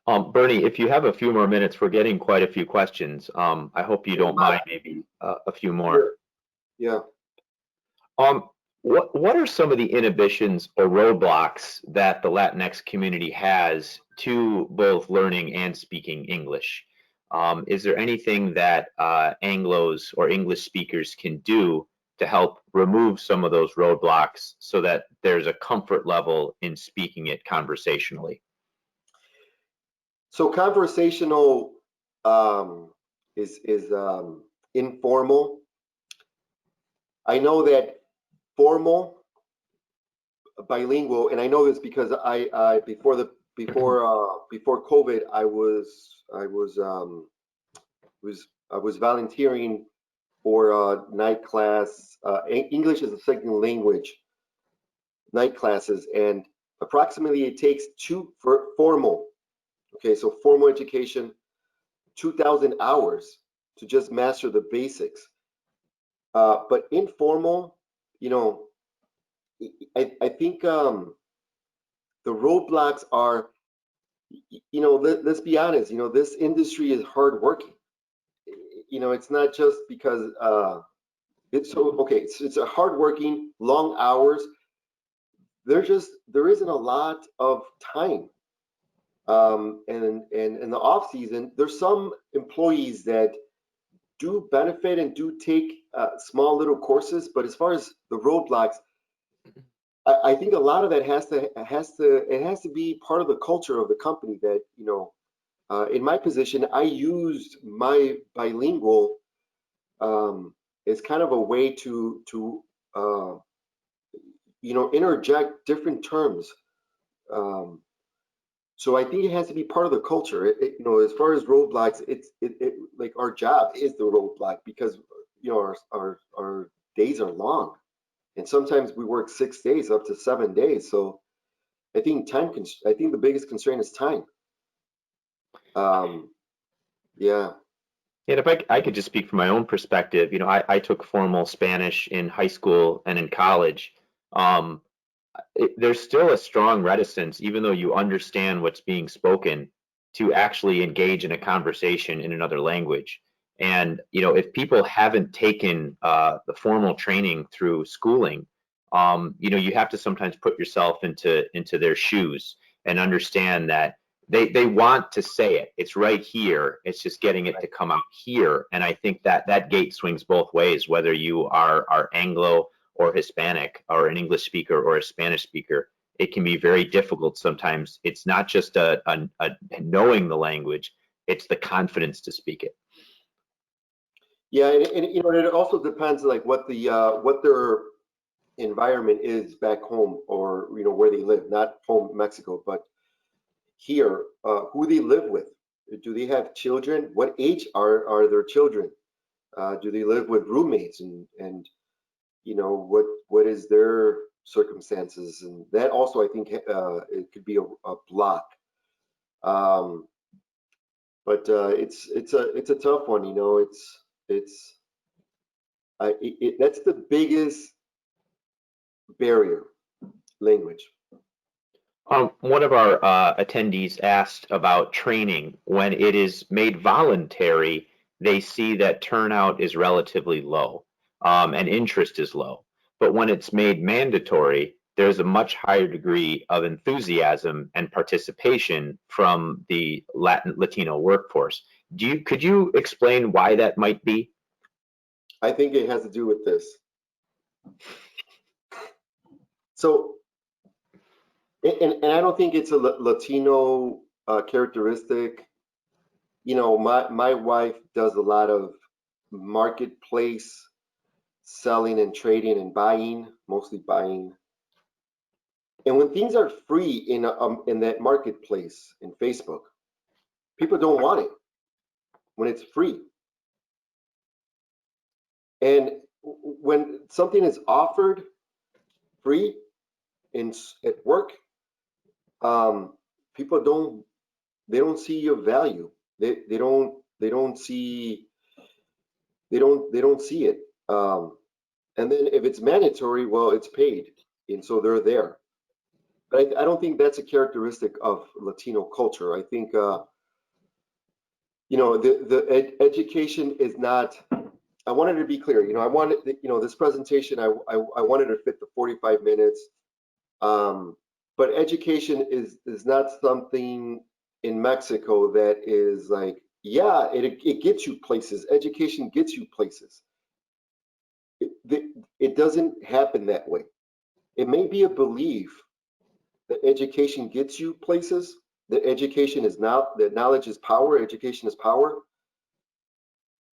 Bernie, if you have a few more minutes, we're getting quite a few questions. I hope you don't mind maybe a few more. Sure. Yeah. What are some of the inhibitions or roadblocks that the Latinx community has to both learning and speaking English? Is there anything that Anglos or English speakers can do to help remove some of those roadblocks so that there's a comfort level in speaking it conversationally? So conversational is informal. I know that formal, bilingual, and I know this because I before COVID, I was volunteering for a night class, English as a second language night classes, and approximately it takes for formal. Okay, so formal education, 2,000 hours to just master the basics. But informal, I think the roadblocks are, let's be honest, this industry is hardworking. It's not just because it's a hardworking, long hours. There isn't a lot of time. And in the off season, there's some employees that do benefit and do take small little courses, but as far as the roadblocks, I think a lot of that has to be part of the culture of the company. That in my position, I used my bilingual as kind of a way to interject different terms. So I think it has to be part of the culture. As far as roadblocks, it like our job is the roadblock, because our days are long, and sometimes we work 6 days up to 7 days. So I think I think the biggest constraint is time. Yeah. And if I could just speak from my own perspective, you know, I took formal Spanish in high school and in college. Um, there's still a strong reticence, even though you understand what's being spoken, to actually engage in a conversation in another language. And you know, if people haven't taken the formal training through schooling, you know, you have to sometimes put yourself into their shoes and understand that they want to say it. It's right here. It's just getting it to come out here. And I think that that gate swings both ways, whether you are Anglo or Hispanic or an English speaker or a Spanish speaker. It can be very difficult sometimes. It's not just a knowing the language, it's the confidence to speak it. Yeah, and you know, it also depends like what their environment is back home, or you know where they live, not home Mexico, but here, who they live with. Do they have children? What age are their children? Do they live with roommates, and you know what is their circumstances? And that also, I think, it could be a block. Um, but it's a tough one. You know, it's that's the biggest barrier, language. One of our attendees asked about training. When it is made voluntary, they see that turnout is relatively low, and interest is low. But when it's made mandatory, there's a much higher degree of enthusiasm and participation from the Latino workforce. Could you explain why that might be? I think it has to do with this. So, and I don't think it's a Latino characteristic. You know, my wife does a lot of marketplace selling and trading and buying, mostly buying. And when things are free in that marketplace in Facebook, people don't want it when it's free. And when something is offered free at work, people don't see your value. They don't see they don't see it. And then if it's mandatory, well, it's paid, and so they're there. But I don't think that's a characteristic of Latino culture. I think you know the education is not. I wanted to be clear. You know, I wanted you know this presentation. I wanted to fit the 45 minutes. Um, but education is not something in Mexico that is like, yeah, it gets you places. Education gets you places. It doesn't happen that way. It may be a belief that education gets you places, that education is not, that knowledge is power, education is power,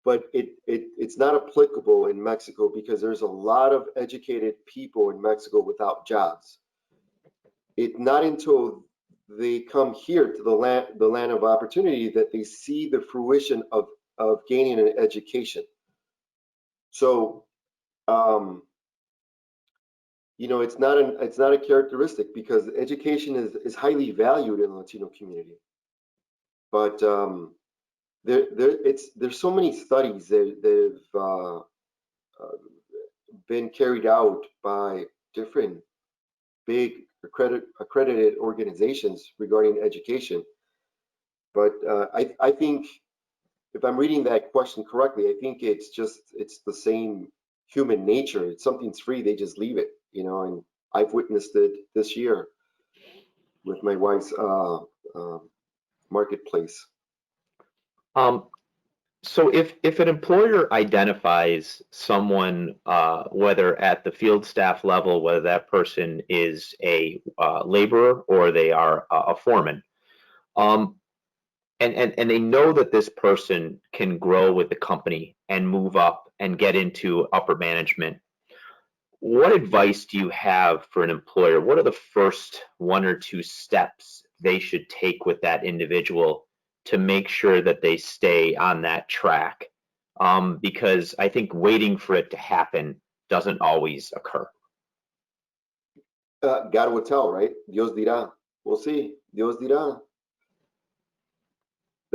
but it's not applicable in Mexico because there's a lot of educated people in Mexico without jobs. It's not until they come here to the land of opportunity that they see the fruition of gaining an education. So you know, it's not a characteristic because education is highly valued in the Latino community. But there's so many studies that have been carried out by different big accredited organizations regarding education. But I think if I'm reading that question correctly, I think it's the same human nature. If something's free, they just leave it, you know. And I've witnessed it this year with my wife's marketplace. Um, So if an employer identifies someone, whether at the field staff level, whether that person is a laborer or they are a foreman, um, and they know that this person can grow with the company and move up and get into upper management, what advice do you have for an employer? What are the first one or two steps they should take with that individual to make sure that they stay on that track? Because I think waiting for it to happen doesn't always occur. God will tell, right? Dios dirá. We'll see. Dios dirá.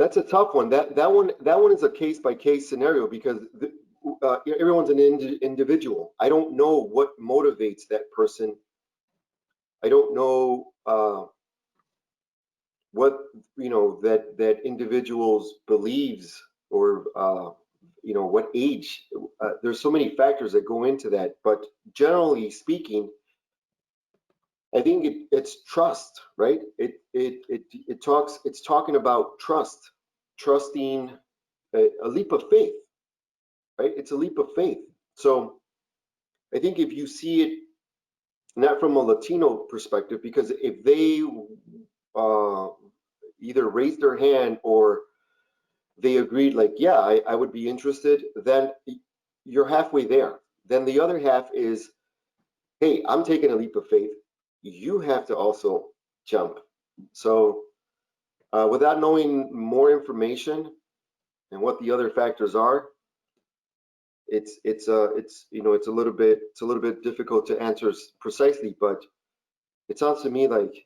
That's a tough one. That one is a case by case scenario because everyone's an individual. I don't know what motivates that person. I don't know what that individual's believes or what age. There's so many factors that go into that, but generally speaking, I think it's trust, right? It's talking about trust, trusting a leap of faith, right? It's a leap of faith. So I think if you see it not from a Latino perspective, because if they either raised their hand or they agreed, like, yeah, I would be interested, then you're halfway there. Then the other half is, hey, I'm taking a leap of faith. You have to also jump. So without knowing more information and what the other factors are, it's a little bit difficult to answer precisely, but it sounds to me like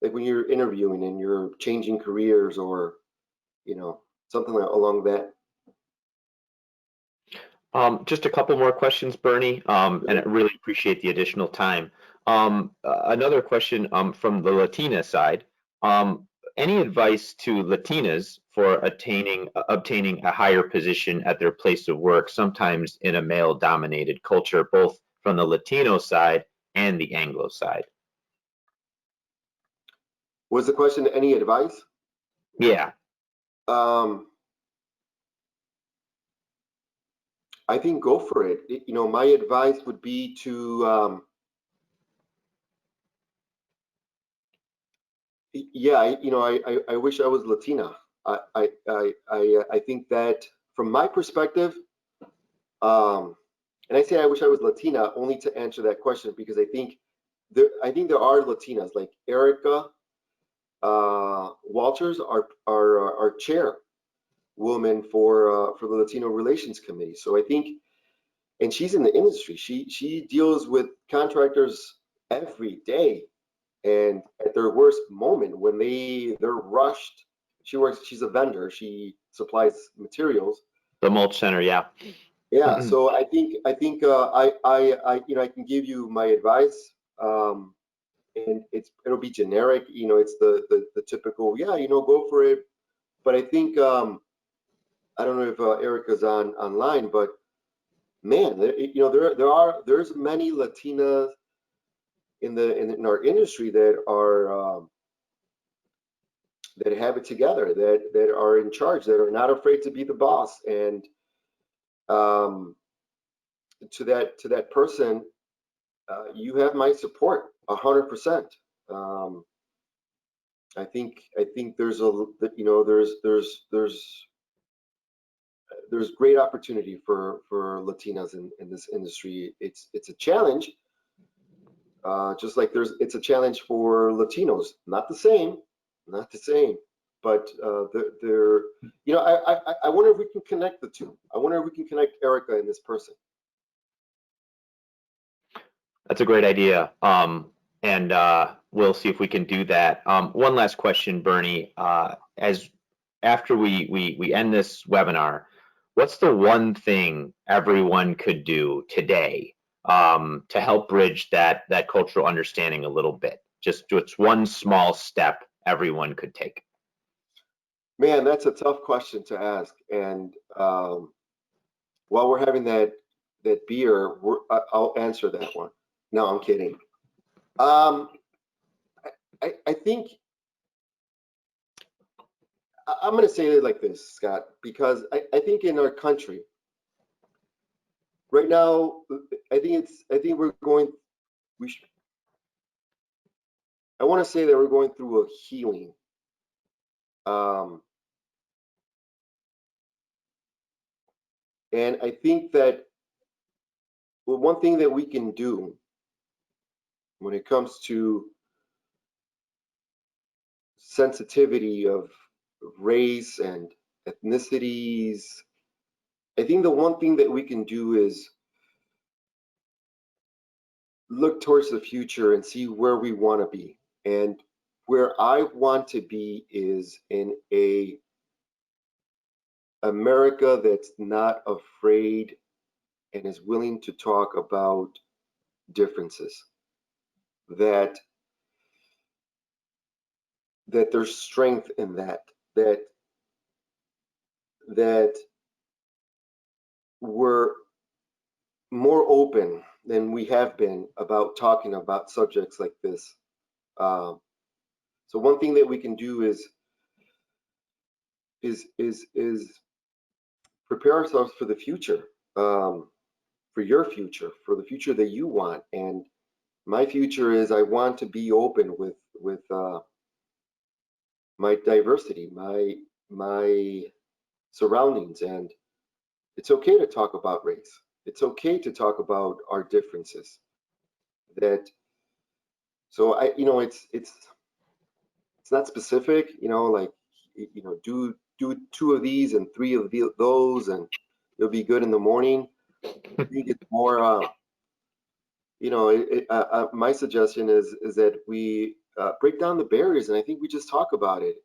when you're interviewing and you're changing careers or something along that. Just a couple more questions, Bernie, and I really appreciate the additional time. Another question from the Latina side. Any advice to Latinas for obtaining a higher position at their place of work, sometimes in a male-dominated culture, both from the Latino side and the Anglo side? Was the question any advice? Yeah. I think go for it. My advice would be to, I wish I was Latina. I think that from my perspective, and I say I wish I was Latina only to answer that question because I think there are Latinas like Erica Walters, our chairwoman for the Latino Relations Committee. So I think, and she's in the industry. She deals with contractors every day, and at their worst moment when they're rushed. She's a vendor. She supplies materials. The mulch center, yeah. Yeah. So I think I can give you my advice. And it'll be generic. It's the typical, yeah, go for it. But I think I don't know if Erica's online, but man, there's many Latinas in our industry that are that have it together, that are in charge, that are not afraid to be the boss. And to that person, you have my support 100%. I think there's there's great opportunity for Latinas in this industry. It's a challenge, just like it's a challenge for Latinos. Not the same, but they're I wonder if we can connect the two. I wonder if we can connect Erica and this person. That's a great idea. And we'll see if we can do that. One last question, Bernie. As after we end this webinar, what's the one thing everyone could do today to help bridge that cultural understanding a little bit? Just it's one small step everyone could take. Man, that's a tough question to ask. And while we're having that beer, I'll answer that one. No, I'm kidding. I think I'm going to say it like this, Scott, because I think in our country right now, I think we're going. I want to say that we're going through a healing. And I think that one thing that we can do when it comes to sensitivity of race and ethnicities, I think the one thing that we can do is look towards the future and see where we want to be. And where I want to be is in a America that's not afraid and is willing to talk about differences. That there's strength in that. That we're more open than we have been about talking about subjects like this. So one thing that we can do is prepare ourselves for the future, for your future, for the future that you want. And my future is I want to be open with my diversity, my surroundings, and it's okay to talk about race. It's okay to talk about our differences. So it's not specific, like do 2 of these and 3 of those, and you'll be good in the morning. I think it's more, my suggestion is that we break down the barriers, and I think we just talk about it.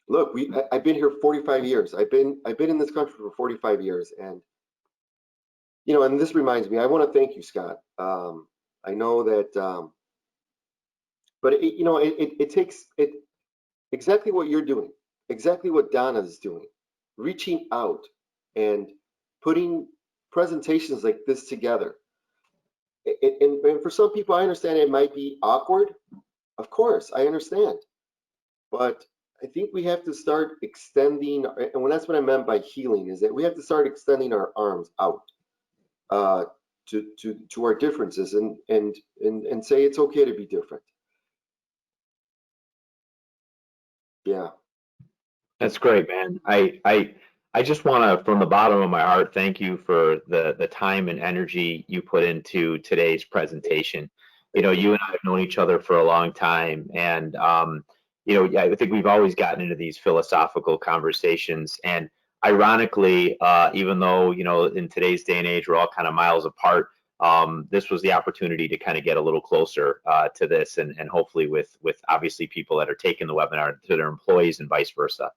Look, I've been here 45 years. I've been in this country for 45 years, and and this reminds me, I want to thank you, Scott. I know that, but it takes exactly what you're doing, exactly what Donna is doing, reaching out and putting presentations like this together. And for some people, I understand it might be awkward. Of course, I understand. But I think we have to start extending, and that's what I meant by healing, is that we have to start extending our arms out to our differences and say it's okay to be different. Yeah. That's great, man. I just want to, from the bottom of my heart, thank you for the time and energy you put into today's presentation. You and I have known each other for a long time, and I think we've always gotten into these philosophical conversations. And ironically, even though in today's day and age we're all kind of miles apart, this was the opportunity to kind of get a little closer to this, and hopefully with obviously people that are taking the webinar to their employees and vice versa.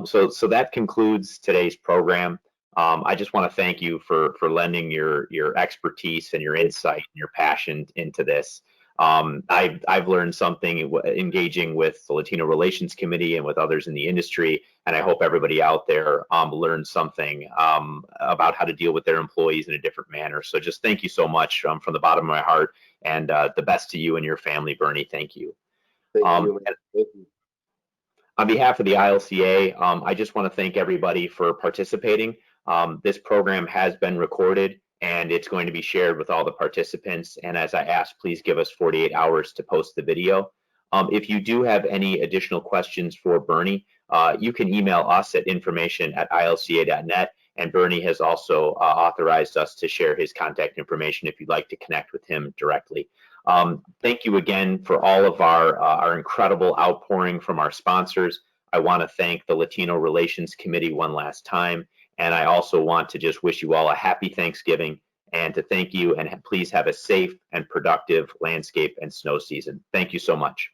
So that concludes today's program. I just want to thank you for lending your expertise and your insight and your passion into this. I've learned something engaging with the Latino Relations Committee and with others in the industry, and I hope everybody out there learned something about how to deal with their employees in a different manner. So just thank you so much from the bottom of my heart, and the best to you and your family, Bernie. Thank you. Thank you. Thank you. On behalf of the ILCA, I just want to thank everybody for participating. This program has been recorded, and it's going to be shared with all the participants. And as I asked, please give us 48 hours to post the video. If you do have any additional questions for Bernie, you can email us at information@ilca.net. And Bernie has also authorized us to share his contact information if you'd like to connect with him directly. Thank you again for all of our incredible outpouring from our sponsors. I want to thank the Latino Relations Committee one last time. And I also want to just wish you all a happy Thanksgiving and to thank you, and please have a safe and productive landscape and snow season. Thank you so much.